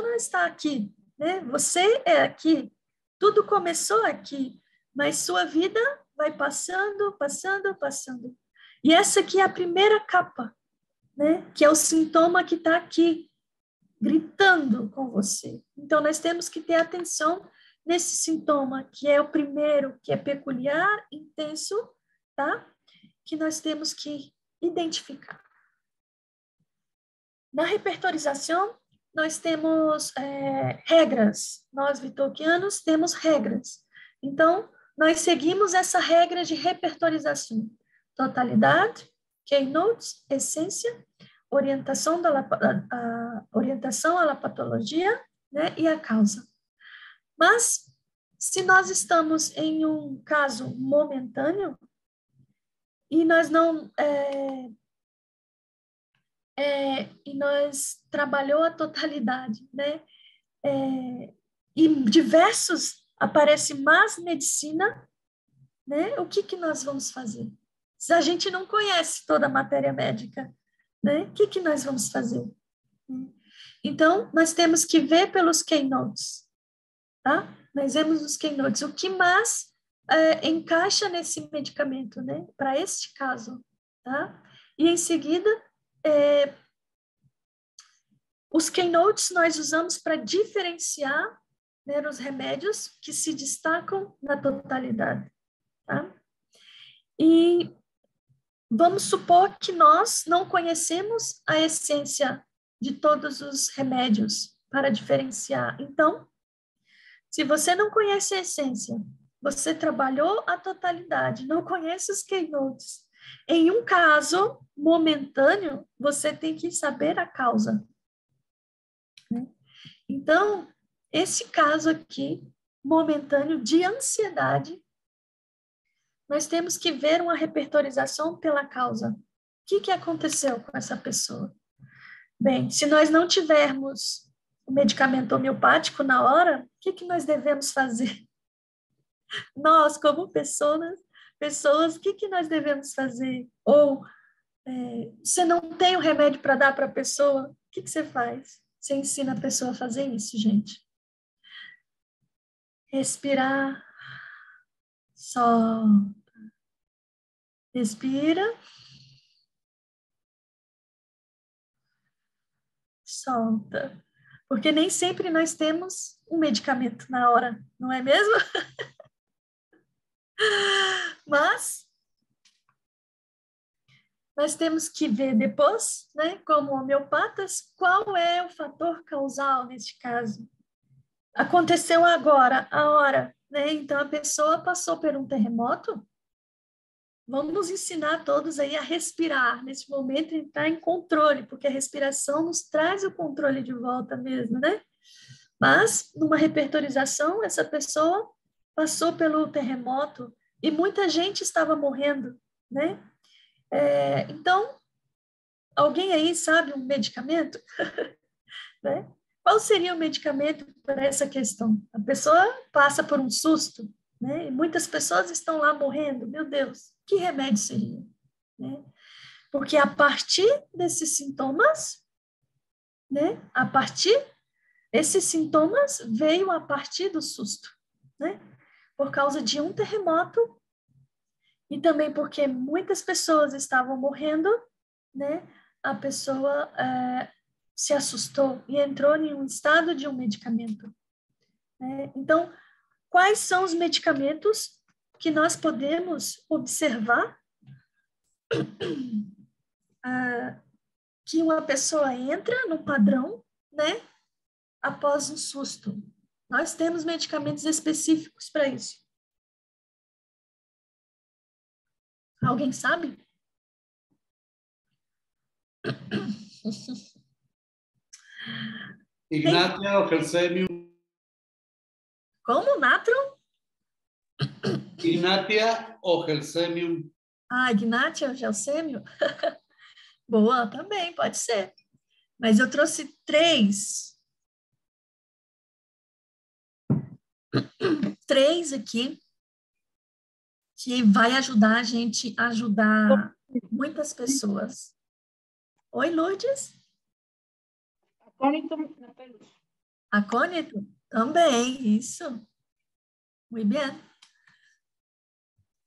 Speaker 2: não está aqui, né? Você é aqui, tudo começou aqui, mas sua vida vai passando, passando, passando. E essa aqui é a primeira capa, né? Que é o sintoma que está aqui, gritando com você. Então, nós temos que ter atenção nesse sintoma, que é o primeiro, que é peculiar, intenso, tá? Que nós temos que identificar. Na repertorização, nós temos regras. Nós, Wittgensteinianos, temos regras. Então, nós seguimos essa regra de repertorização. Totalidade, keynotes, essência, orientação à patologia, né, e a causa. Mas, se nós estamos em um caso momentâneo, e nós não... e nós trabalhou a totalidade, né? E diversos, aparece mais medicina, né? O que nós vamos fazer? Se a gente não conhece toda a matéria médica, né? O que nós vamos fazer? Então, nós temos que ver pelos keynotes, tá? Nós vemos os keynotes, o que mais encaixa nesse medicamento, né? Para este caso, tá? E em seguida, os keynotes nós usamos para diferenciar, né, os remédios que se destacam na totalidade, tá? E vamos supor que nós não conhecemos a essência de todos os remédios para diferenciar. Então, se você não conhece a essência, você trabalhou a totalidade, não conhece os keynotes, em um caso momentâneo, você tem que saber a causa. Então, esse caso aqui, momentâneo, de ansiedade, nós temos que ver uma repertorização pela causa. O que aconteceu com essa pessoa? Bem, se nós não tivermos o medicamento homeopático na hora, o que nós devemos fazer? Nós, como pessoas, o que nós devemos fazer? Ou você não tem o remédio para dar para a pessoa, o que você faz? Você ensina a pessoa a fazer isso, gente. Respirar, solta. Respira. Solta. Porque nem sempre nós temos um medicamento na hora, não é mesmo? Mas nós temos que ver depois, né, como homeopatas, qual é o fator causal neste caso. Aconteceu agora, a hora, né? Então a pessoa passou por um terremoto. Vamos ensinar todos aí a respirar nesse momento e entrar em controle, porque a respiração nos traz o controle de volta mesmo, né? Mas, numa repertorização, essa pessoa passou pelo terremoto e muita gente estava morrendo, né? Então, alguém aí sabe um medicamento? Né? Qual seria o medicamento para essa questão? A pessoa passa por um susto, né? E muitas pessoas estão lá morrendo. Meu Deus, que remédio seria? Né? Porque a partir desses sintomas, né? Esses sintomas veio a partir do susto, né? Por causa de um terremoto e também porque muitas pessoas estavam morrendo, né? A pessoa se assustou e entrou em um estado de um medicamento. Né? Então, quais são os medicamentos que nós podemos observar que uma pessoa entra no padrão, né? Após um susto? Nós temos medicamentos específicos para isso. Alguém sabe?
Speaker 4: Ignatia o Gelsemium.
Speaker 2: Como? Natron?
Speaker 4: Ignatia o Gelsemium.
Speaker 2: Ignatia ou Gelsêmio? Boa, também, pode ser. Mas eu trouxe 3. 3 aqui, que vai ajudar a gente a ajudar muitas pessoas. Oi, Lourdes?
Speaker 1: Acônito.
Speaker 2: Acônito? Também, isso. Muito bem.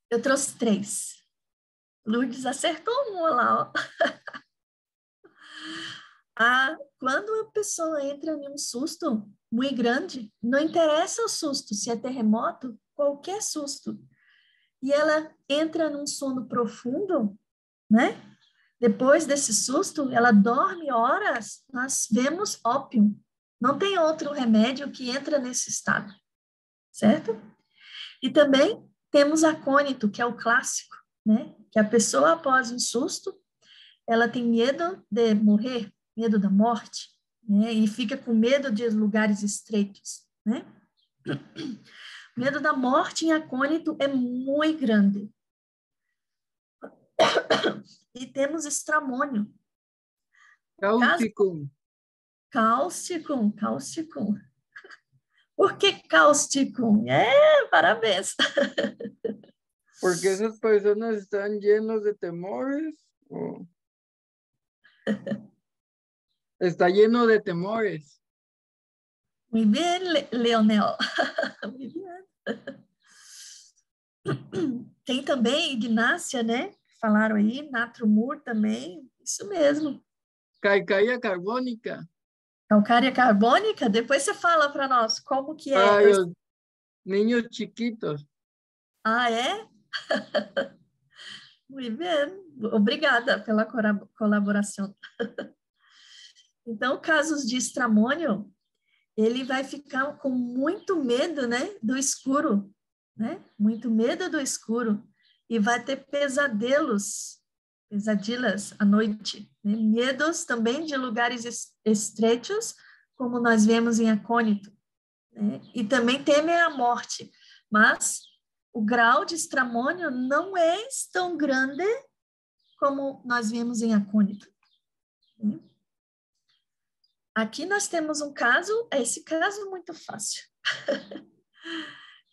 Speaker 2: Eu trouxe 3. Lourdes acertou uma lá, ó. Quando a pessoa entra em um susto muito grande, não interessa o susto, se é terremoto, qualquer susto, e ela entra num sono profundo, né? Depois desse susto, ela dorme horas, nós vemos ópio. Não tem outro remédio que entra nesse estado, certo? E também temos acônito, que é o clássico, né? Que a pessoa, após um susto, ela tem medo de morrer, medo da morte, né? E fica com medo de lugares estreitos, né? O medo da morte em acônito é muito grande. E temos estramônio.
Speaker 5: Cáusticum.
Speaker 2: Cáusticum. Por que cáusticum? Parabéns.
Speaker 5: Porque esas personas están llenos de temores. ¿O? Está lleno de temores.
Speaker 2: Muy bien, Leonel. Muy bien. Tem também Ignácia, né? Falaram aí, Natrumur também. Isso mesmo.
Speaker 5: Caicaia carbônica.
Speaker 2: Calcária carbônica? Depois você fala para nós como que é.
Speaker 5: Ay, los niños chiquitos.
Speaker 2: Ah, é? Muito bem. Obrigada pela colaboração. Então, casos de estramônio, ele vai ficar com muito medo, né, do escuro, né? Muito medo do escuro e vai ter pesadelos, pesadilas à noite, né? Medos também de lugares estreitos, como nós vemos em Acônito, né? E também teme a morte, mas o grau de estramônio não é tão grande como nós vemos em Acônito, né? Aqui nós temos um caso, esse caso é muito fácil,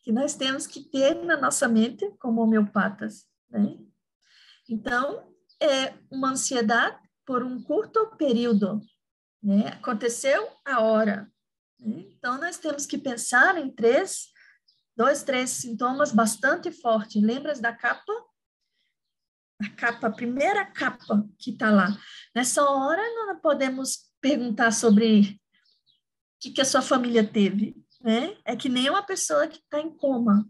Speaker 2: que nós temos que ter na nossa mente como homeopatas, né? Então, é uma ansiedade por um curto período, né? Aconteceu a hora, né? Então, nós temos que pensar em dois, três sintomas bastante fortes. Lembras da capa? A primeira capa que está lá. Nessa hora, não podemos perguntar sobre o que a sua família teve, né? É que nem uma pessoa que está em coma.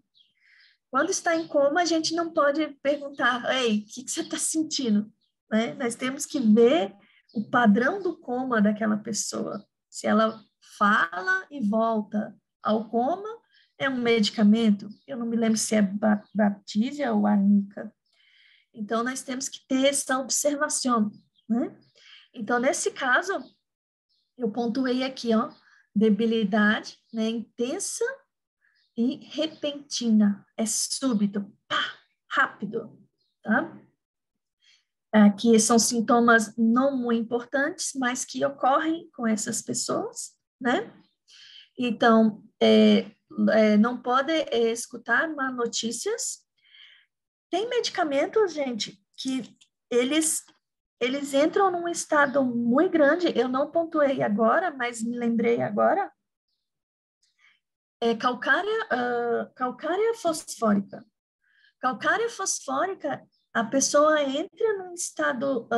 Speaker 2: Quando está em coma, a gente não pode perguntar, ei, o que você está sentindo? Né? Nós temos que ver o padrão do coma daquela pessoa. Se ela fala e volta ao coma, é um medicamento. Eu não me lembro se é Baptisia ou Arnica. Então, nós temos que ter essa observação, né? Então, nesse caso, eu pontuei aqui, ó, debilidade, né, intensa e repentina, é súbito, pá, rápido, tá? Aqui são sintomas não muito importantes, mas que ocorrem com essas pessoas, né? Então, não pode escutar má notícias. Tem medicamentos, gente, que eles entram num estado muito grande, eu não pontuei agora, mas me lembrei agora, calcária fosfórica. Calcária fosfórica, a pessoa entra num estado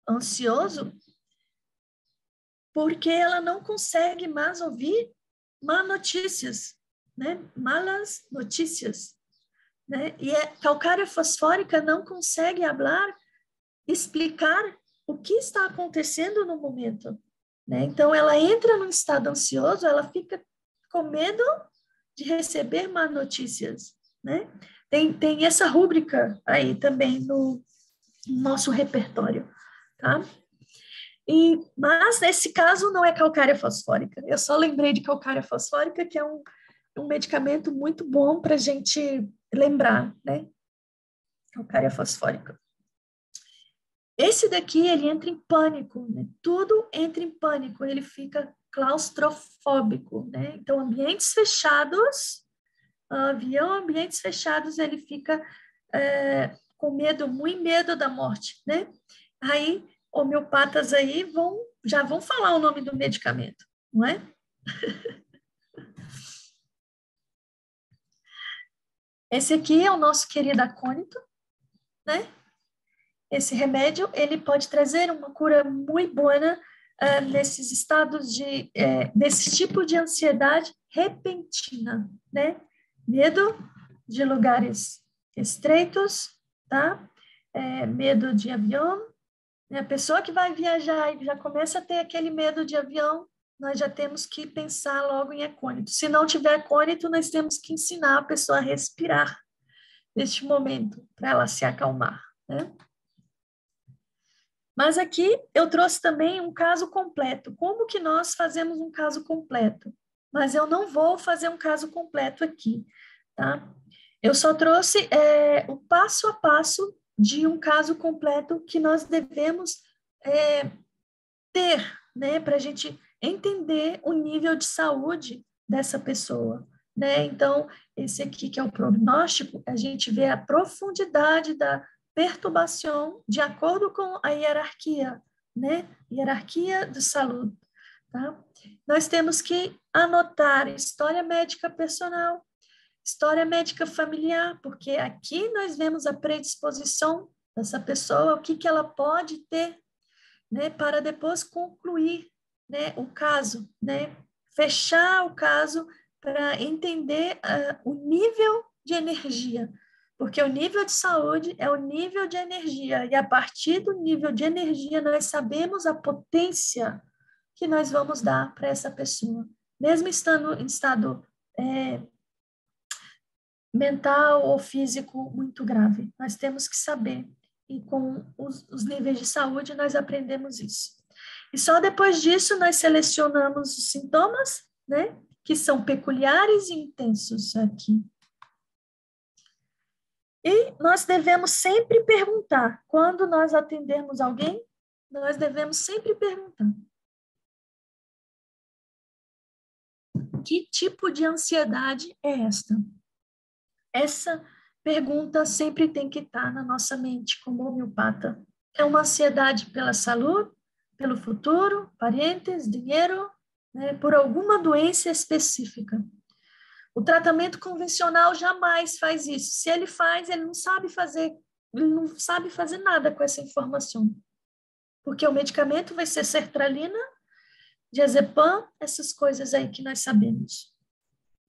Speaker 2: ansioso porque ela não consegue mais ouvir má notícias, né? Malas notícias, né? E a calcária fosfórica não consegue explicar o que está acontecendo no momento, né? Então, ela entra num estado ansioso, ela fica com medo de receber má notícias, né? Tem essa rúbrica aí também no nosso repertório, tá? Mas, nesse caso, não é calcária fosfórica. Eu só lembrei de calcária fosfórica, que é um medicamento muito bom para a gente lembrar, né? Calcária fosfórica. Esse daqui, ele entra em pânico, né? Tudo entra em pânico, ele fica claustrofóbico, né? Então, ambientes fechados, ele fica com medo, muito medo da morte, né? Aí, homeopatas aí já vão falar o nome do medicamento, não é? Esse aqui é o nosso querido acônito, né? Esse remédio, ele pode trazer uma cura muito boa nesses estados desse tipo de ansiedade repentina, né? Medo de lugares estreitos, tá? Medo de avião. A pessoa que vai viajar e já começa a ter aquele medo de avião, nós já temos que pensar logo em acônito. Se não tiver acônito, nós temos que ensinar a pessoa a respirar neste momento, para ela se acalmar, né? Mas aqui eu trouxe também um caso completo. Como que nós fazemos um caso completo? Mas eu não vou fazer um caso completo aqui, tá? Eu só trouxe o passo a passo de um caso completo que nós devemos ter, né? Para a gente entender o nível de saúde dessa pessoa, né? Então, esse aqui que é o prognóstico, a gente vê a profundidade da perturbação de acordo com a hierarquia, né? Hierarquia de saúde, tá? Nós temos que anotar história médica personal, história médica familiar, porque aqui nós vemos a predisposição dessa pessoa, o que que ela pode ter, né, para depois concluir, né, o caso, né, fechar o caso para entender o nível de energia, porque o nível de saúde é o nível de energia, e a partir do nível de energia nós sabemos a potência que nós vamos dar para essa pessoa, mesmo estando em estado mental ou físico muito grave. Nós temos que saber, e com os níveis de saúde nós aprendemos isso. E só depois disso nós selecionamos os sintomas, né, que são peculiares e intensos aqui. E nós devemos sempre perguntar, quando nós atendermos alguém, nós devemos sempre perguntar: que tipo de ansiedade é esta? Essa pergunta sempre tem que estar na nossa mente como homeopata. É uma ansiedade pela saúde, pelo futuro, parentes, dinheiro, né, por alguma doença específica. O tratamento convencional jamais faz isso. Se ele faz, ele não sabe fazer nada com essa informação. Porque o medicamento vai ser sertralina, diazepam, essas coisas aí que nós sabemos,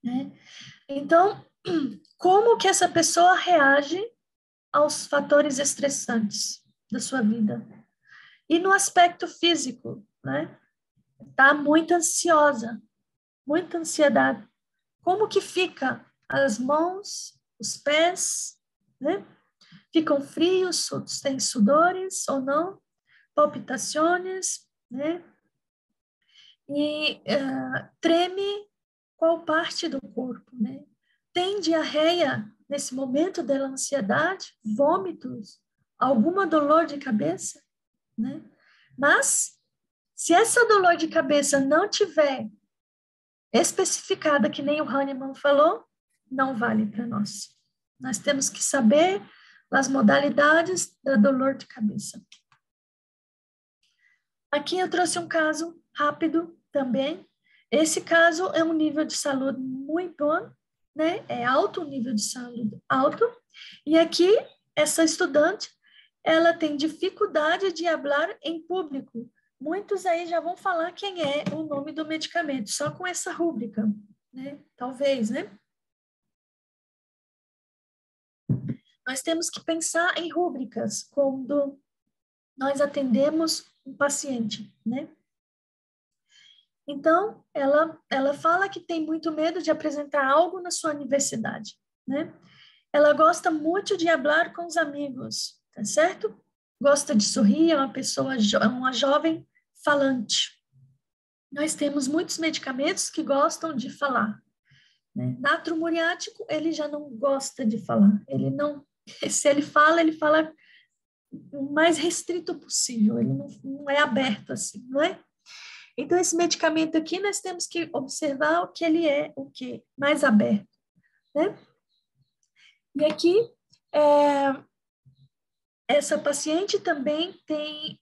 Speaker 2: né? Então, como que essa pessoa reage aos fatores estressantes da sua vida? E no aspecto físico, né? Tá muito ansiosa, muita ansiedade. Como que fica as mãos, os pés, né? Ficam frios, têm sudores ou não? Palpitações, né? E treme qual parte do corpo, né? Tem diarreia nesse momento da ansiedade, vômitos, alguma dor de cabeça, né? Mas, se essa dor de cabeça não tiver especificada, que nem o Hahnemann falou, não vale para nós. Nós temos que saber as modalidades da dor de cabeça. Aqui eu trouxe um caso rápido também. Esse caso é um nível de saúde muito bom, né? É alto, o nível de saúde alto. E aqui, essa estudante, ela tem dificuldade de falar em público. Muitos aí já vão falar quem é o nome do medicamento, só com essa rúbrica, né? Talvez, né? Nós temos que pensar em rúbricas quando nós atendemos um paciente, né? Então, ela fala que tem muito medo de apresentar algo na sua universidade, né? Ela gosta muito de falar com os amigos, tá certo? Gosta de sorrir, é uma pessoa, uma jovem falante. Nós temos muitos medicamentos que gostam de falar, né? Natro muriático, ele já não gosta de falar. Ele não, se ele fala o mais restrito possível. Ele não é aberto assim, não é? Então, esse medicamento aqui, nós temos que observar o que ele é, o que mais aberto, né? E aqui, essa paciente também tem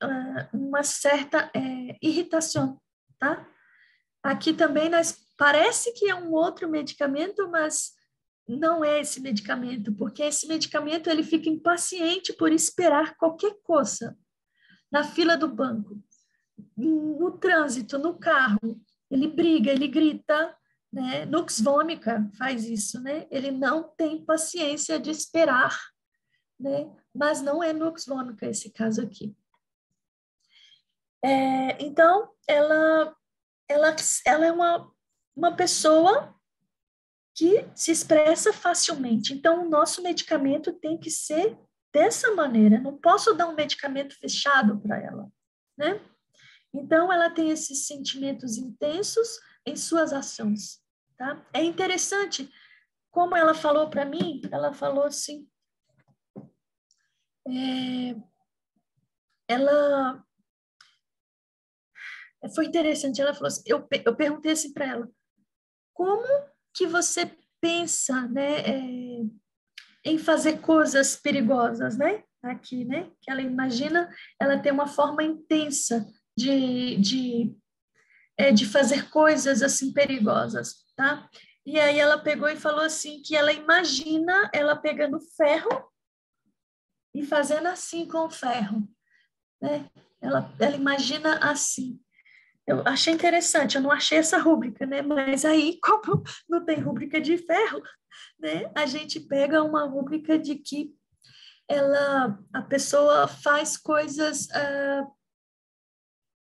Speaker 2: uma certa irritação, tá? Aqui também parece que é um outro medicamento, mas não é esse medicamento, porque esse medicamento ele fica impaciente por esperar qualquer coisa na fila do banco, no trânsito, no carro, ele briga, ele grita, né? Nux vomica faz isso, né? Ele não tem paciência de esperar, né? Mas não é nux vomica esse caso aqui. Então, ela é uma pessoa que se expressa facilmente. Então, o nosso medicamento tem que ser dessa maneira. Não posso dar um medicamento fechado para ela, né? Então, ela tem esses sentimentos intensos em suas ações, tá? É interessante, como ela falou para mim, ela falou assim, foi interessante, ela falou assim, eu perguntei assim para ela, como que você pensa, né, em fazer coisas perigosas, né? Aqui, né? Que ela imagina, ela tem uma forma intensa de fazer coisas assim perigosas, tá? E aí ela pegou e falou assim que ela imagina ela pegando ferro e fazendo assim com o ferro, né? Ela imagina assim. Eu achei interessante, eu não achei essa rúbrica, né? Mas aí, como não tem rúbrica de ferro, né? A gente pega uma rúbrica de que a pessoa faz coisas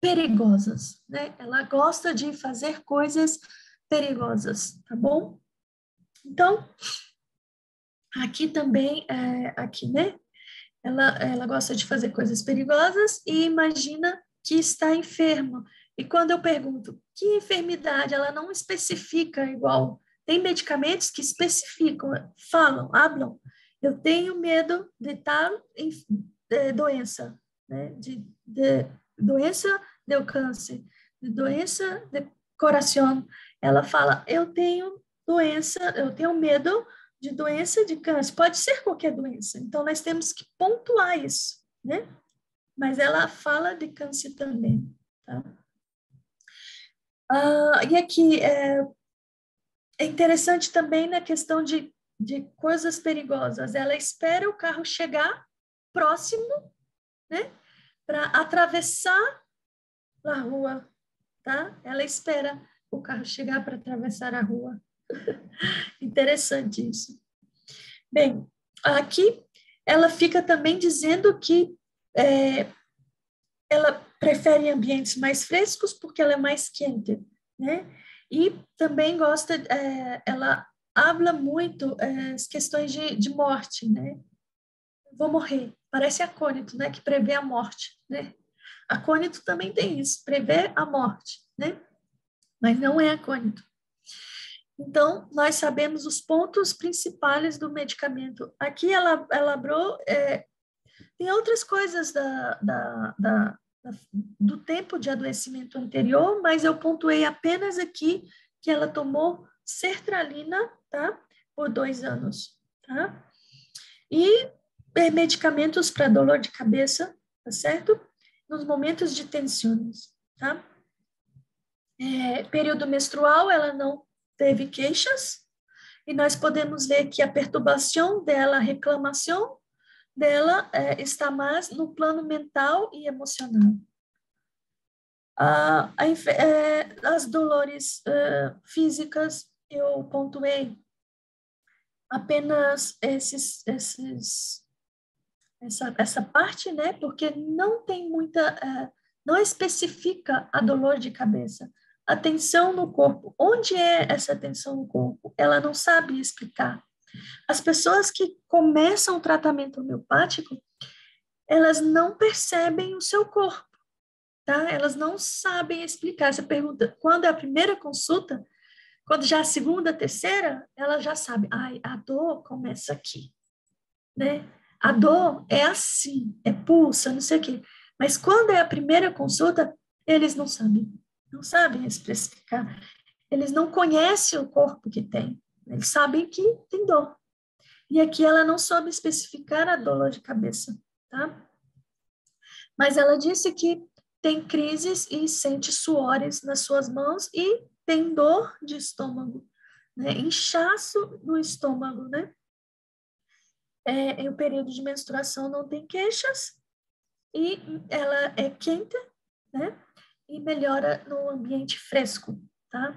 Speaker 2: perigosas, né? Ela gosta de fazer coisas perigosas, tá bom? Então, aqui também, aqui, né? Ela gosta de fazer coisas perigosas e imagina que está enferma. E quando eu pergunto que enfermidade, ela não especifica igual. Tem medicamentos que especificam, falam, hablam. Eu tenho medo de tal doença, né? De doença de câncer, de doença de coração. Ela fala, eu tenho medo de doença de câncer, pode ser qualquer doença, então nós temos que pontuar isso, né? Mas ela fala de câncer também, tá? E aqui é interessante também na questão de coisas perigosas, ela espera o carro chegar próximo, né? Para atravessar a rua, tá? Ela espera o carro chegar para atravessar a rua. Interessante isso. Bem, aqui ela fica também dizendo que ela prefere ambientes mais frescos porque ela é mais quente, né? E também gosta, ela habla muito as questões de morte, né? Vou morrer. Parece acônito, né? Que prevê a morte, né? Acônito também tem isso, prevê a morte, né? Mas não é acônito. Então, nós sabemos os pontos principais do medicamento. Aqui ela elaborou, tem outras coisas do tempo de adoecimento anterior, mas eu pontuei apenas aqui que ela tomou sertralina, tá? Por 2 anos, tá? E medicamentos para dor de cabeça, tá certo? Nos momentos de tensões, tá? Período menstrual, ela não teve queixas, e nós podemos ver que a perturbação dela, a reclamação dela está mais no plano mental e emocional. As dores físicas, eu pontuei apenas essa parte, né? Porque não tem não especifica a dor de cabeça. A tensão no corpo, onde é essa tensão no corpo? Ela não sabe explicar. As pessoas que começam o tratamento homeopático, elas não percebem o seu corpo, tá? Elas não sabem explicar. Você pergunta, quando é a primeira consulta, quando já é a segunda, a terceira, ela já sabe, a dor começa aqui, né? A dor é assim, pulsa, não sei o quê. Mas quando é a primeira consulta, eles não sabem especificar. Eles não conhecem o corpo que tem. Eles sabem que tem dor. E aqui ela não soube especificar a dor de cabeça, tá? Mas ela disse que tem crises e sente suores nas suas mãos e tem dor de estômago, né? Inchaço no estômago, né? Em o período de menstruação não tem queixas e ela é quente, né? E melhora no ambiente fresco, tá?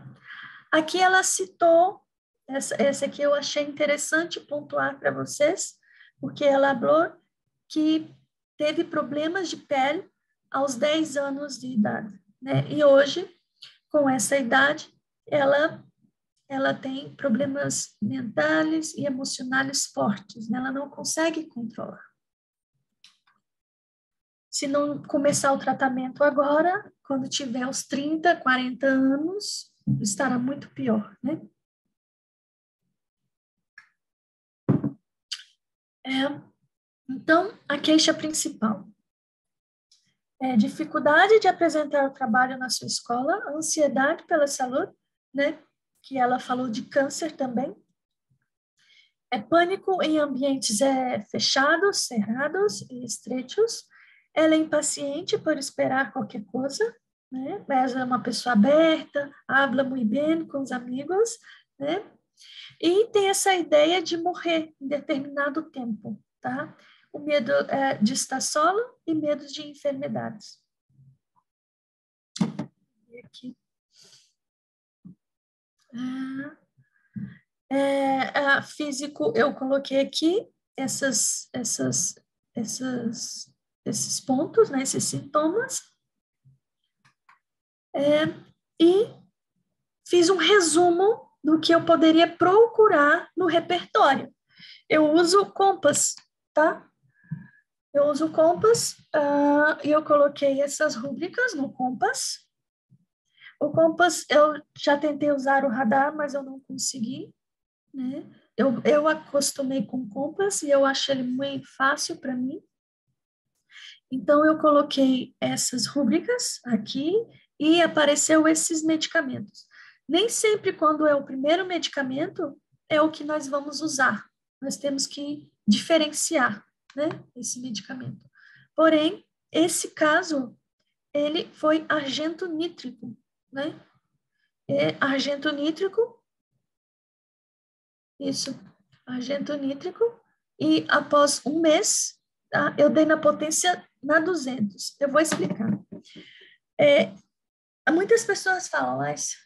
Speaker 2: Aqui ela citou, essa aqui eu achei interessante pontuar para vocês, porque ela falou que teve problemas de pele aos 10 anos de idade, né? E hoje, com essa idade, ela tem problemas mentais e emocionais fortes, né? Ela não consegue controlar. Se não começar o tratamento agora, quando tiver os 30, 40 anos, estará muito pior, né? Então, a queixa principal é dificuldade de apresentar o trabalho na sua escola, ansiedade pela saúde, né? que ela falou de câncer também. É pânico em ambientes fechados, cerrados e estreitos. Ela é impaciente por esperar qualquer coisa, né? Mas é uma pessoa aberta, habla muito bem com os amigos, né? E tem essa ideia de morrer em determinado tempo, tá? O medo de estar solo e medo de enfermidades. E aqui. Físico, eu coloquei aqui esses pontos, né, esses sintomas, e fiz um resumo do que eu poderia procurar no repertório. Eu uso o Compass, tá? Eu uso o Compass e eu coloquei essas rúbricas no Compass. O Compass, eu já tentei usar o radar, mas eu não consegui, né? Eu acostumei com o Compass e eu acho ele muito fácil para mim. Então, eu coloquei essas rúbricas aqui e apareceu esses medicamentos. Nem sempre quando é o primeiro medicamento é o que nós vamos usar. Nós temos que diferenciar, né, esse medicamento. Porém, esse caso, ele foi argento nítrico, né? Argento nítrico, isso, argento nítrico, e após um mês, tá, eu dei na potência na 200. Eu vou explicar. Muitas pessoas falam, mas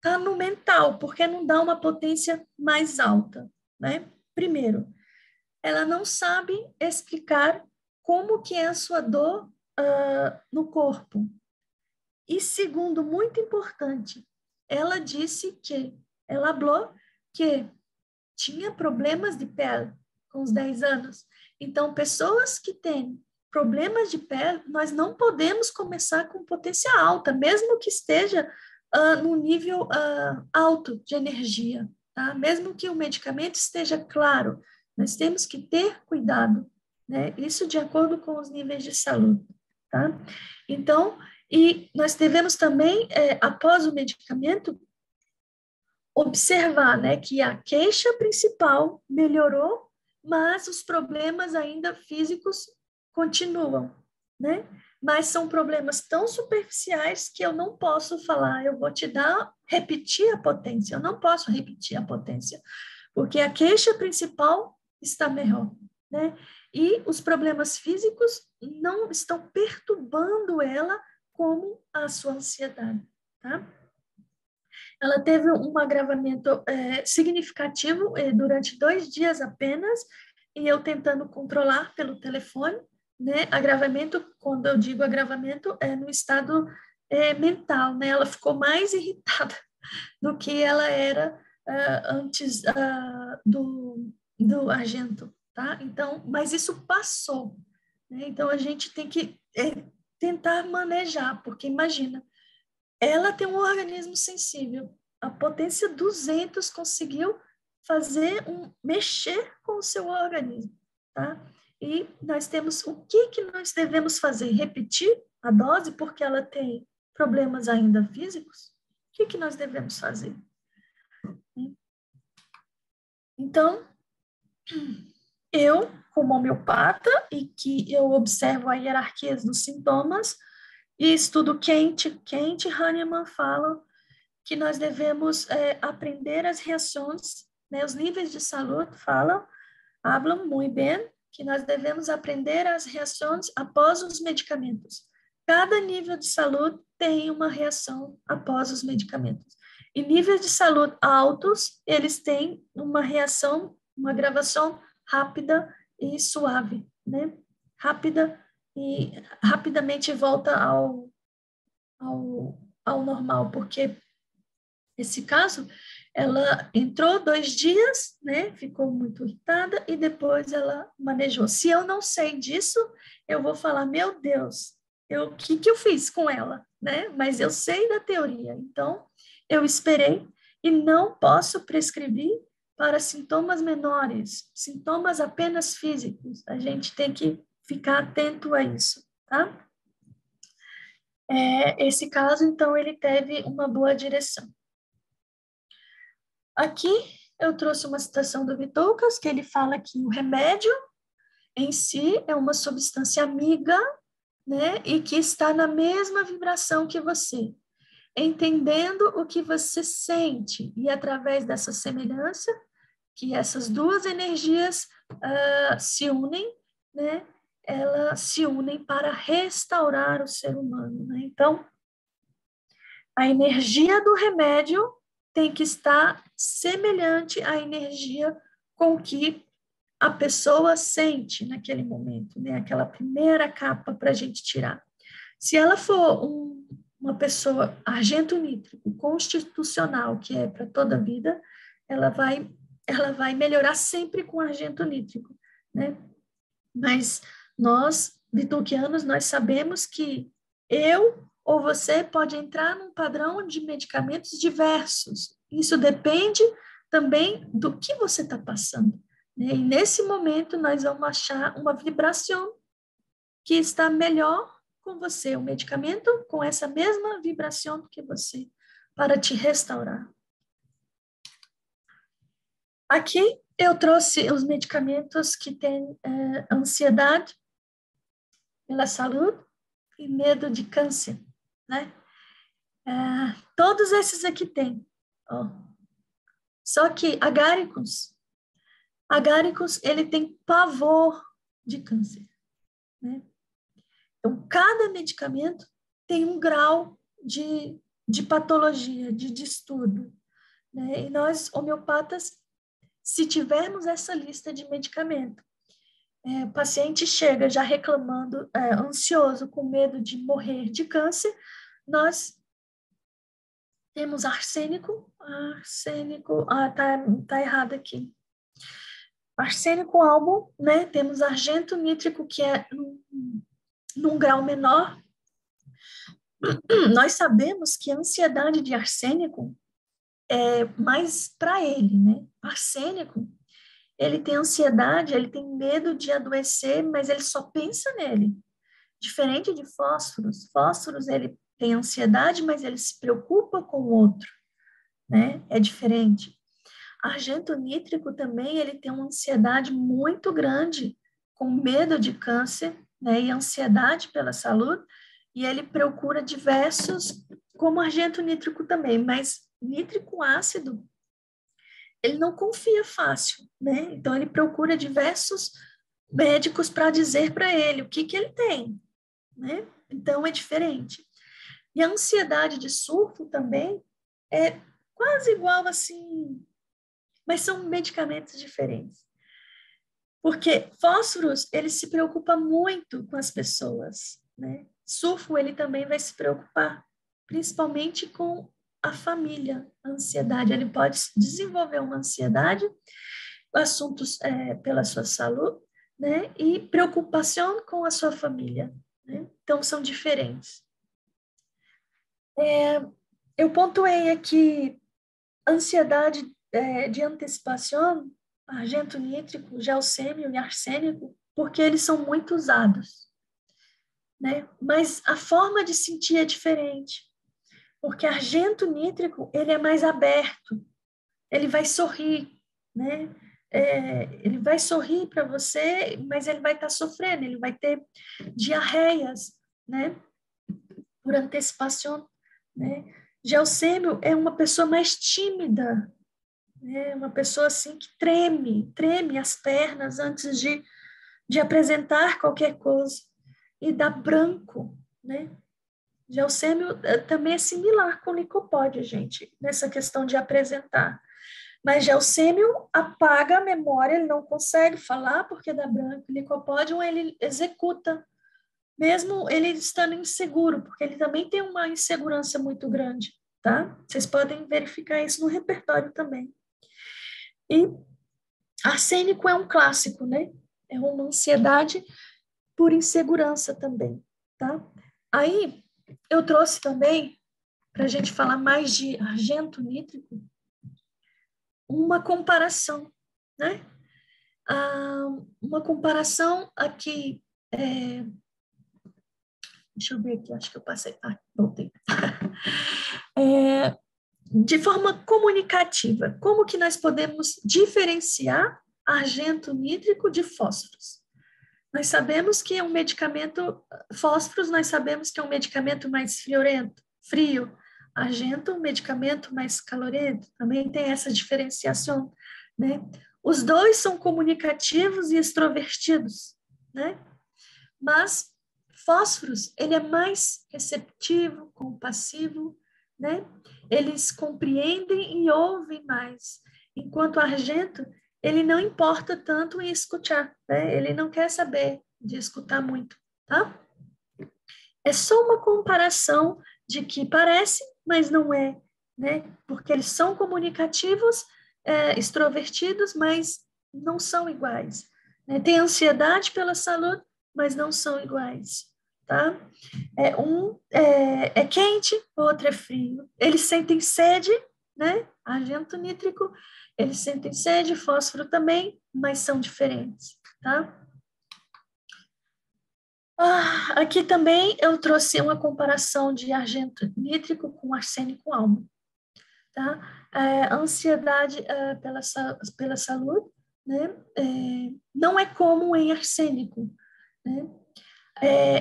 Speaker 2: tá no mental, porque não dá uma potência mais alta, né? Primeiro, ela não sabe explicar como que é a sua dor no corpo. E segundo, muito importante, ela disse que, ela falou que tinha problemas de pele com os 10 anos. Então, pessoas que têm problemas de pele, nós não podemos começar com potência alta, mesmo que esteja no nível alto de energia, tá? Mesmo que o medicamento esteja claro, nós temos que ter cuidado, né? Isso de acordo com os níveis de saúde, tá? Então, e nós devemos também, após o medicamento, observar, né, que a queixa principal melhorou, mas os problemas ainda físicos continuam, né? Mas são problemas tão superficiais que eu não posso falar, eu vou te dar, repetir a potência, eu não posso repetir a potência, porque a queixa principal está melhor, né? E os problemas físicos não estão perturbando ela como a sua ansiedade, tá? Ela teve um agravamento significativo durante 2 dias apenas, e eu tentando controlar pelo telefone, né? Agravamento, quando eu digo agravamento, é no estado mental, né? Ela ficou mais irritada do que ela era antes do argento, tá? Então, mas isso passou, né? Então, a gente tem que tentar manejar, porque imagina, ela tem um organismo sensível. A potência 200 conseguiu mexer com o seu organismo, tá? E nós temos, o que nós devemos fazer? Repetir a dose porque ela tem problemas ainda físicos? O que nós devemos fazer? Então, eu, como homeopata, e que eu observo a hierarquia dos sintomas, e estudo Kent Hahnemann fala que nós devemos aprender as reações, né, os níveis de saúde hablam muito bem, que nós devemos aprender as reações após os medicamentos. Cada nível de saúde tem uma reação após os medicamentos. E níveis de saúde altos, eles têm uma reação, uma gravação rápida e suave, né? Rápida e rapidamente volta ao normal, porque esse caso, ela entrou 2 dias, né? Ficou muito irritada e depois ela manejou. Se eu não sei disso, eu vou falar, meu Deus, o que eu fiz com ela, né? Mas eu sei da teoria, então eu esperei e não posso prescrever para sintomas menores, sintomas apenas físicos. A gente tem que ficar atento a isso, tá? Esse caso, então, ele teve uma boa direção. Aqui eu trouxe uma citação do Vitoucas, que ele fala que o remédio em si é uma substância amiga, né, e que está na mesma vibração que você, entendendo o que você sente, e através dessa semelhança, que essas duas energias se unem, né, elas se unem para restaurar o ser humano, né? Então, a energia do remédio tem que estar semelhante à energia com que a pessoa sente naquele momento, né? Aquela primeira capa para a gente tirar. Se ela for uma pessoa argento nítrico, constitucional, que é para toda a vida, ela vai melhorar sempre com argento nítrico, né? Mas nós, vitulquianos, nós sabemos que eu ou você pode entrar num padrão de medicamentos diversos. Isso depende também do que você está passando, né? E nesse momento nós vamos achar uma vibração que está melhor com você, o medicamento com essa mesma vibração que você, para te restaurar. Aqui eu trouxe os medicamentos que têm ansiedade pela saúde e medo de câncer, né? Todos esses aqui tem. Ó. Só que agáricos, ele tem pavor de câncer, né? Então, cada medicamento tem um grau de patologia, de distúrbio, né? E nós, homeopatas, se tivermos essa lista de medicamento, o paciente chega já reclamando, ansioso, com medo de morrer de câncer, nós temos arsênico, tá errado aqui. Arsênico albo, né? Temos argento nítrico, que é num grau menor. Nós sabemos que a ansiedade de arsênico é mais para ele, né? Arsênico, ele tem ansiedade, ele tem medo de adoecer, mas ele só pensa nele. Diferente de fósforos. Fósforos, ele tem ansiedade, mas ele se preocupa com o outro, né? É diferente. Argento nítrico também, ele tem uma ansiedade muito grande, com medo de câncer, né? E ansiedade pela saúde, e ele procura diversos, como argento nítrico também, mas nítrico ácido, ele não confia fácil, né? Então, ele procura diversos médicos para dizer para ele o que ele tem, né? Então, é diferente. E a ansiedade de sulfo também é quase igual assim, mas são medicamentos diferentes. Porque fósforos, ele se preocupa muito com as pessoas, né? Sulfo, ele também vai se preocupar, principalmente com a família, a ansiedade. Ele pode desenvolver uma ansiedade, assuntos pela sua saúde, né? E preocupação com a sua família, né? Então, são diferentes. Eu pontuei aqui ansiedade de antecipação, argento nítrico, geossêmio e arsênico, porque eles são muito usados, né? Mas a forma de sentir é diferente, porque argento nítrico, ele é mais aberto, ele vai sorrir, né? Ele vai sorrir para você, mas ele vai estar sofrendo, ele vai ter diarreias, né? Por antecipação, né? Geossêmio é uma pessoa mais tímida, né? Uma pessoa assim que treme as pernas antes de apresentar qualquer coisa, e dá branco, né? Geossêmio também é similar com licopódio, gente, nessa questão de apresentar. Mas geossêmio apaga a memória, ele não consegue falar porque dá branco. Licopódio, ele executa, mesmo ele estando inseguro, porque ele também tem uma insegurança muito grande, tá? Vocês podem verificar isso no repertório também. E arsênico é um clássico, né? É uma ansiedade por insegurança também, tá? Aí, eu trouxe também, para a gente falar mais de argento nítrico, uma comparação, né? Uma comparação aqui, deixa eu ver aqui, acho que eu passei, voltei. de forma comunicativa, como que nós podemos diferenciar argento nítrico de fósforos? Nós sabemos que é um medicamento, fósforos, nós sabemos que é um medicamento mais frio, argento, um medicamento mais calorento, também tem essa diferenciação, né? Os dois são comunicativos e extrovertidos, né? Mas fósforos, ele é mais receptivo, compassivo, né? Eles compreendem e ouvem mais, enquanto argento, ele não importa tanto em escutar, né? Ele não quer saber de escutar muito, tá? É só uma comparação de que parece, mas não é, né? Porque eles são comunicativos, extrovertidos, mas não são iguais, né? Tem ansiedade pela saúde, mas não são iguais, tá? Um é quente, o outro é frio. Eles sentem sede, né? Argento nítrico, eles sentem sede, fósforo também, mas são diferentes, tá? Aqui também eu trouxe uma comparação de argento nítrico com arsênico almo, tá? Ansiedade pela saúde, né? Não é comum em arsênico, né?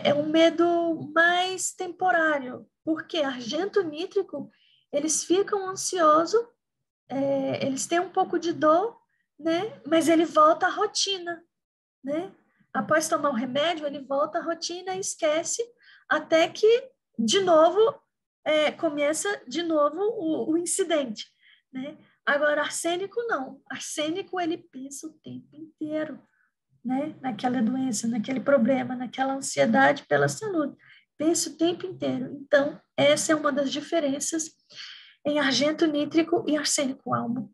Speaker 2: É um medo mais temporário, porque argento nítrico, eles ficam ansiosos, eles têm um pouco de dor, né? Mas ele volta à rotina, né? Após tomar o remédio, ele volta à rotina e esquece, até que, de novo, começa de novo o incidente, né? Agora, arsênico não. Arsênico, ele pensa o tempo inteiro, né? Naquela doença, naquele problema, naquela ansiedade pela saúde. Pensa o tempo inteiro. Então, essa é uma das diferenças em argento nítrico e arsênico almo.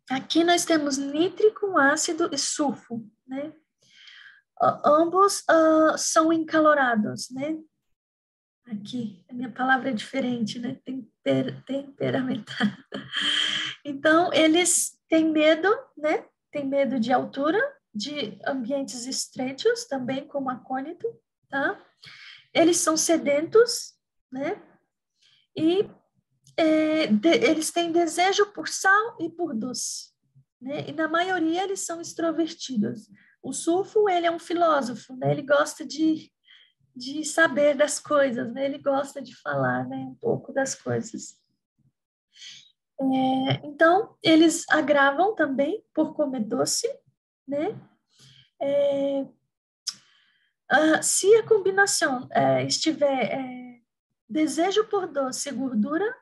Speaker 2: Aqui nós temos nítrico, ácido e sulfo, né? Ambos são encalorados, né? Aqui, a minha palavra é diferente, né? Temperamental. Então, eles têm medo, né? Tem medo de altura, de ambientes estreitos, também como acônito, tá? Eles são sedentos, né? E eles têm desejo por sal e por doce, né? E na maioria eles são extrovertidos. O sulfo, ele é um filósofo, né? Ele gosta de saber das coisas, né? Ele gosta de falar, né? Um pouco das coisas. Então, eles agravam também por comer doce, né? Se a combinação estiver desejo por doce e gordura,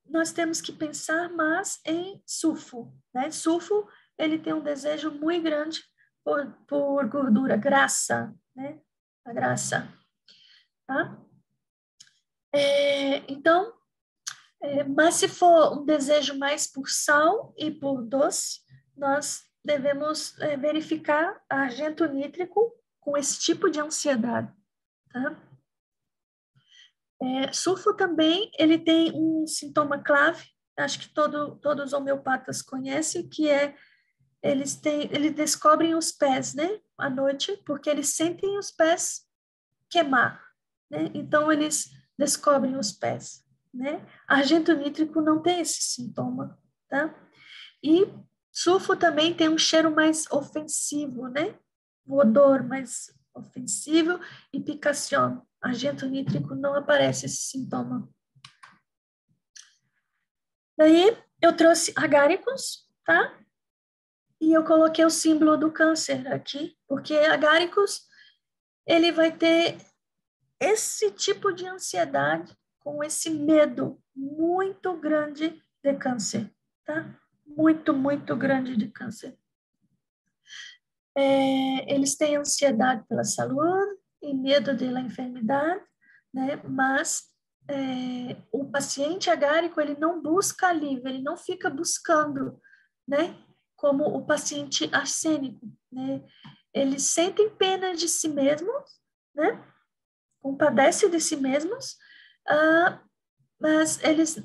Speaker 2: nós temos que pensar mais em sulfo, né? Sulfo, ele tem um desejo muito grande por gordura, graça, né? A graça, tá? Então, mas se for um desejo mais por sal e por doce, nós devemos verificar argento nítrico com esse tipo de ansiedade, tá? Sulfo também, ele tem um sintoma clave, acho que todos os homeopatas conhecem, que eles descobrem os pés, né, à noite, porque eles sentem os pés queimar, né? Então eles descobrem os pés, né? Argento nítrico não tem esse sintoma, tá? E sulfo também tem um cheiro mais ofensivo, né? O odor mais ofensivo e picação. Argento nítrico não aparece esse sintoma. Daí eu trouxe agáricos, tá? E eu coloquei o símbolo do câncer aqui, porque agáricos, ele vai ter esse tipo de ansiedade com esse medo muito grande de câncer, tá? Muito, muito grande de câncer. Eles têm ansiedade pela saúde e medo da enfermidade, né? Mas o paciente agárico, ele não busca alívio, ele não fica buscando, né? Como o paciente arsênico, né? Eles sentem pena de si mesmos, né? Compadecem de si mesmos, mas eles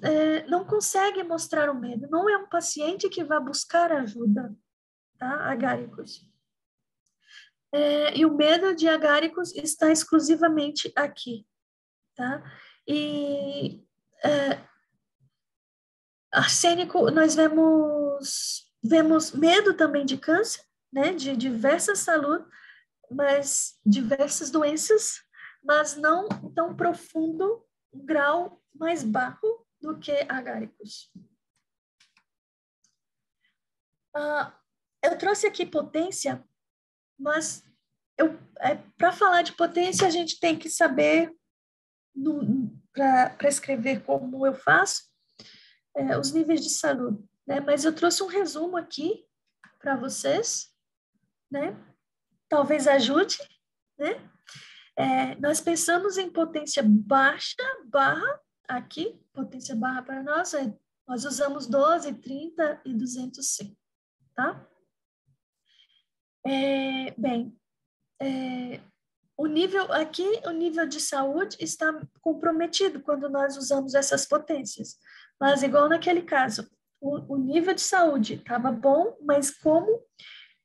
Speaker 2: não conseguem mostrar o medo. Não é um paciente que vai buscar ajuda, tá? Agáricos. E o medo de agáricos está exclusivamente aqui, tá? E arsênico, nós vemos medo também de câncer, né? De diversas diversas doenças, mas não tão profundo, um grau mais baixo do que agáricos. Eu trouxe aqui potência, mas para falar de potência, a gente tem que saber, para escrever como eu faço, os níveis de saúde, né? Mas eu trouxe um resumo aqui para vocês, né? Talvez ajude, né? Nós pensamos em potência baixa, barra, aqui, potência barra para nós, nós usamos 12, 30 e 205, tá? O nível de saúde está comprometido quando nós usamos essas potências. Mas, igual naquele caso, o nível de saúde estava bom, mas como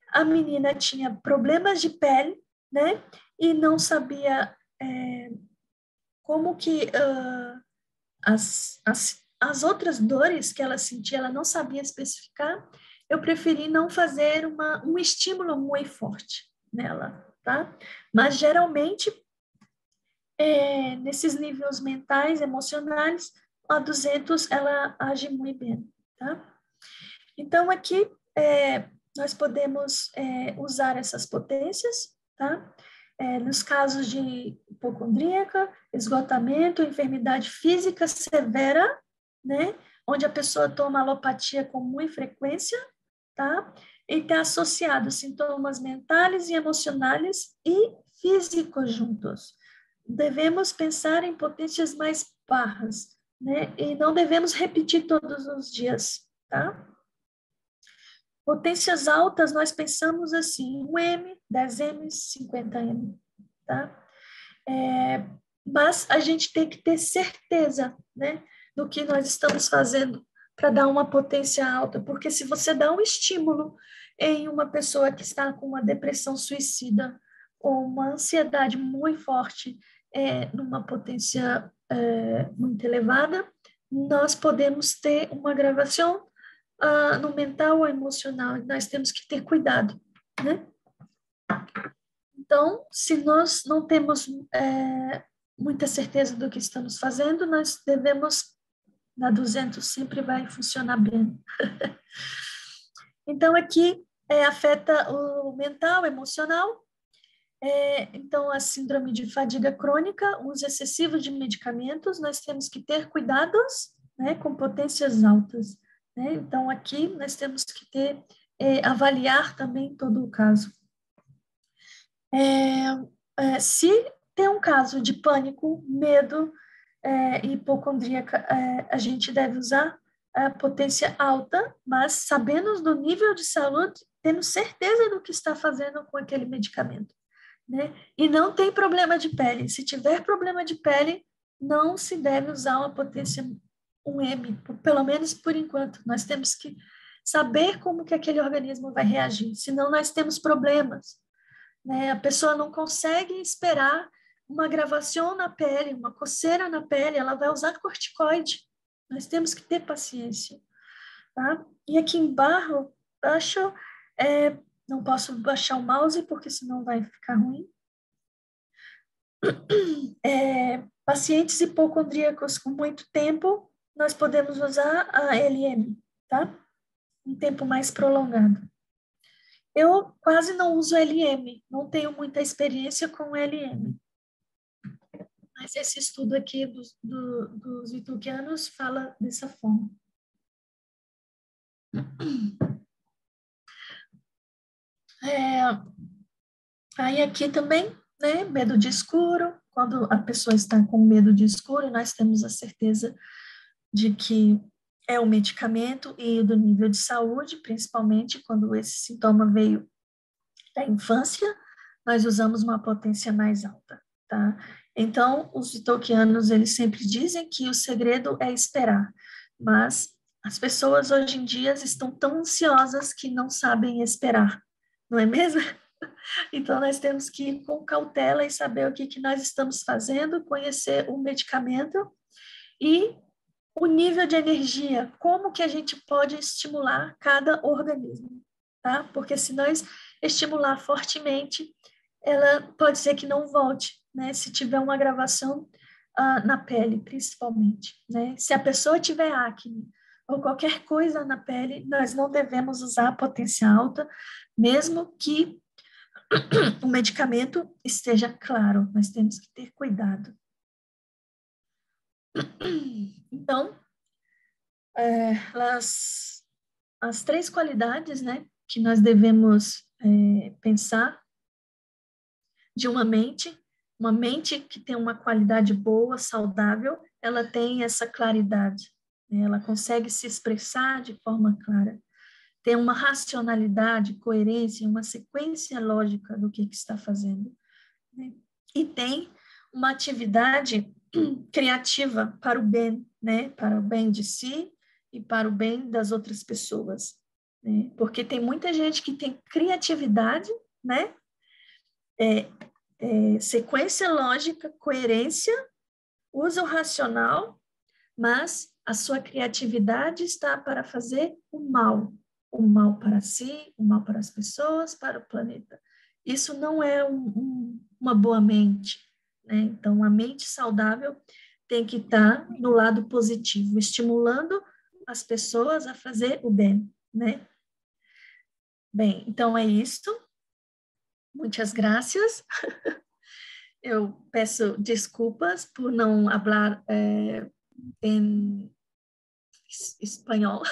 Speaker 2: a menina tinha problemas de pele, né, e não sabia como que as outras dores que ela sentia, ela não sabia especificar, eu preferi não fazer um estímulo muito forte nela, tá? Mas, geralmente, nesses níveis mentais, emocionais, a 200, ela age muito bem, tá? Então, aqui, nós podemos usar essas potências, tá? Nos casos de hipocondríaca, esgotamento, enfermidade física severa, né? Onde a pessoa toma alopatia com muita frequência, tá? E está associado sintomas mentais e emocionais e físicos juntos. Devemos pensar em potências mais baixas, né? E não devemos repetir todos os dias, tá? Potências altas, nós pensamos assim, 1M, 10M, 50M, tá? Mas a gente tem que ter certeza, né, do que nós estamos fazendo para dar uma potência alta, porque se você dá um estímulo em uma pessoa que está com uma depressão suicida ou uma ansiedade muito forte, numa potência muito elevada, nós podemos ter uma agravação no mental ou emocional, nós temos que ter cuidado, né? Então, se nós não temos muita certeza do que estamos fazendo, nós devemos, na 200 sempre vai funcionar bem. Então, aqui afeta o mental, emocional. Então, a síndrome de fadiga crônica, uso excessivo de medicamentos, nós temos que ter cuidados, né, com potências altas, né? Então, aqui nós temos que avaliar também todo o caso. Se tem um caso de pânico, medo, hipocondríaca, a gente deve usar a potência alta, mas sabendo do nível de saúde, tendo certeza do que está fazendo com aquele medicamento, né? E não tem problema de pele. Se tiver problema de pele, não se deve usar uma potência 1M, pelo menos por enquanto. Nós temos que saber como que aquele organismo vai reagir, senão nós temos problemas, né? A pessoa não consegue esperar uma agravação na pele, uma coceira na pele, ela vai usar corticoide. Nós temos que ter paciência, tá? E aqui embaixo, não posso baixar o mouse porque senão vai ficar ruim. Pacientes hipocondríacos com muito tempo, nós podemos usar a LM, tá? Um tempo mais prolongado. Eu quase não uso LM, não tenho muita experiência com LM. Mas esse estudo aqui dos ituquianos fala dessa forma. Aí aqui também, né, medo de escuro. Quando a pessoa está com medo de escuro, nós temos a certeza de que é o medicamento e do nível de saúde, principalmente quando esse sintoma veio da infância, nós usamos uma potência mais alta, tá? Então, os tolkianos, eles sempre dizem que o segredo é esperar, mas as pessoas hoje em dia estão tão ansiosas que não sabem esperar, não é mesmo? Então, nós temos que ir com cautela e saber o que nós estamos fazendo, conhecer o medicamento e o nível de energia, como que a gente pode estimular cada organismo, tá? Porque se nós estimular fortemente, ela pode ser que não volte, né? Se tiver uma agravação na pele, principalmente, né? Se a pessoa tiver acne ou qualquer coisa na pele, nós não devemos usar a potência alta, mesmo que o medicamento esteja claro, nós temos que ter cuidado. Então, as 3 qualidades, né, que nós devemos pensar de uma mente que tem uma qualidade boa, saudável, ela tem essa claridade, né, ela consegue se expressar de forma clara, tem uma racionalidade, coerência, uma sequência lógica do que está fazendo, né, e tem uma atividade criativa para o bem, né, para o bem de si e para o bem das outras pessoas, né? Porque tem muita gente que tem criatividade, né? Sequência lógica, coerência, usa o racional, mas a sua criatividade está para fazer o mal para si, o mal para as pessoas, para o planeta. Isso não é uma boa mente, né? Então, a mente saudável tem que estar no lado positivo, estimulando as pessoas a fazer o bem, né? Bem, então é isso. Muitas graças. Eu peço desculpas por não falar em espanhol,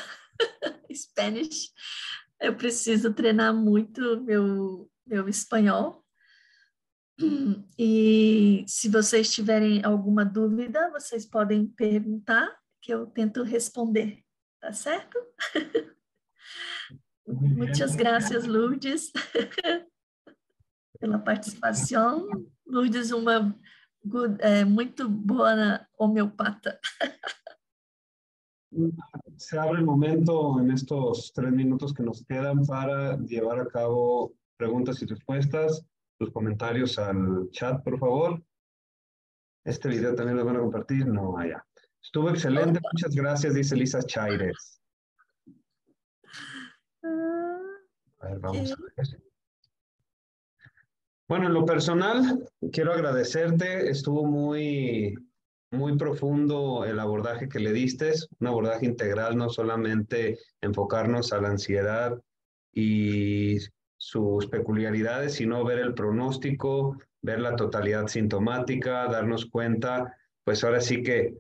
Speaker 2: Spanish. Eu preciso treinar muito meu espanhol. E se vocês tiverem alguma dúvida, vocês podem perguntar, que eu tento responder, tá certo? Muitas graças, Lourdes, pela participação. Lourdes, muito boa homeopata.
Speaker 3: Se abre el momento en estos 3 minutos que nos quedan para llevar a cabo preguntas y respuestas. Sus comentarios al chat, por favor. Este video también lo van a compartir. No, allá. Estuvo excelente. Muchas gracias, dice Lisa Chaires. A ver, vamos a ver. Bueno, en lo personal, quiero agradecerte. Estuvo muy profundo el abordaje que le diste, un abordaje integral, no solamente enfocarnos a la ansiedad y sus peculiaridades, sino ver el pronóstico, ver la totalidad sintomática, darnos cuenta, pues ahora sí que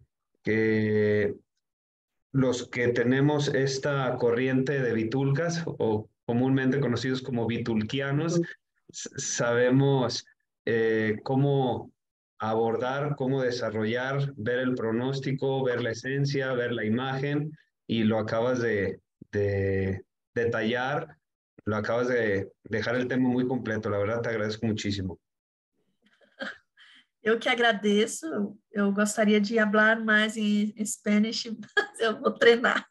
Speaker 3: los que tenemos esta corriente de bitulcas, o comúnmente conocidos como bitulquianos, sabemos cómo abordar, cómo desarrollar, ver el pronóstico, ver la esencia, ver la imagen, y lo acabas de detallar, lo acabas de dejar el tema muy completo. La verdad, te agradezco muchísimo.
Speaker 2: Eu que agradeço. Eu gostaria de falar mais em Spanish, mas eu vou treinar.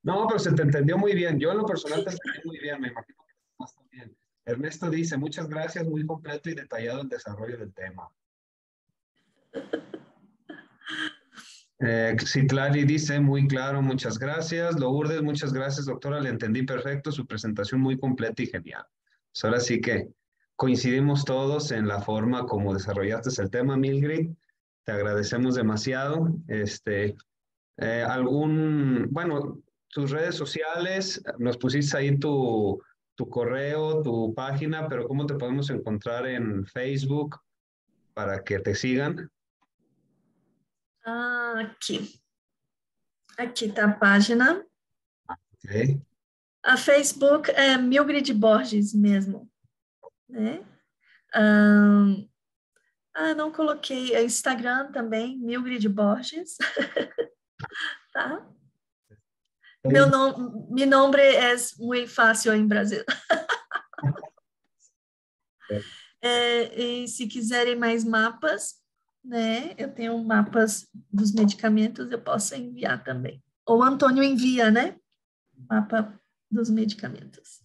Speaker 3: No, pero se te entendió muy bien. Yo en lo personal te entendí muy bien, me imagino que más también. Ernesto dice, muchas gracias, muy completo y detallado el desarrollo del tema. Citlali dice, muy claro, muchas gracias. Lourdes, muchas gracias, doctora, le entendí perfecto, su presentación muy completa y genial. Pues ahora sí que coincidimos todos en la forma como desarrollaste el tema, Mildred. Te agradecemos demasiado. Bueno, tus redes sociales, nos pusiste ahí tu correo, tu página, pero ¿cómo te podemos encontrar en Facebook para que te sigan?
Speaker 2: Aqui está a página.
Speaker 3: Okay.
Speaker 2: A Facebook é Mildred Borges mesmo, né? Não coloquei. A Instagram também, Mildred Borges. Tá? Mi nombre é muito fácil em Brasil. E se quiserem mais mapas, né? Eu tenho mapas dos medicamentos, eu posso enviar também. Ou Antônio envia, né? Mapa dos medicamentos.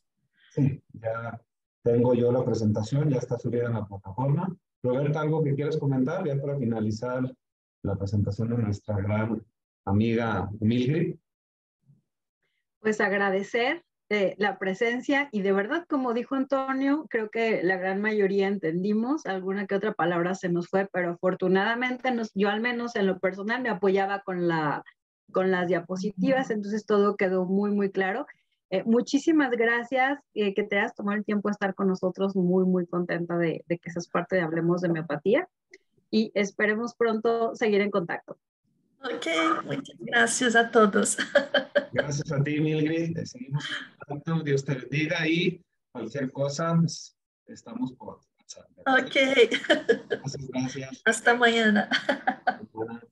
Speaker 3: Sí, ya tengo yo la presentación, ya está subida en la plataforma. Roberta, ¿algo que quieras comentar ya para finalizar la presentación de nuestra gran amiga Mildred?
Speaker 1: Pues agradecer la presencia y de verdad, como dijo Antonio, creo que la gran mayoría entendimos, alguna que otra palabra se nos fue, pero afortunadamente yo al menos en lo personal me apoyaba con las diapositivas, entonces todo quedó muy, muy claro. Muchísimas gracias que te hayas tomado el tiempo de estar con nosotros, muy, muy contenta de que seas parte de Hablemos de Homeopatía y esperemos pronto seguir en contacto.
Speaker 2: Ok, muchas gracias a todos.
Speaker 3: Gracias a ti, Mildred. Seguimos en contacto. Dios te bendiga y cualquier cosa, pues, estamos por WhatsApp.
Speaker 2: Ok.
Speaker 3: Gracias, gracias.
Speaker 2: Hasta mañana.
Speaker 3: Buenas.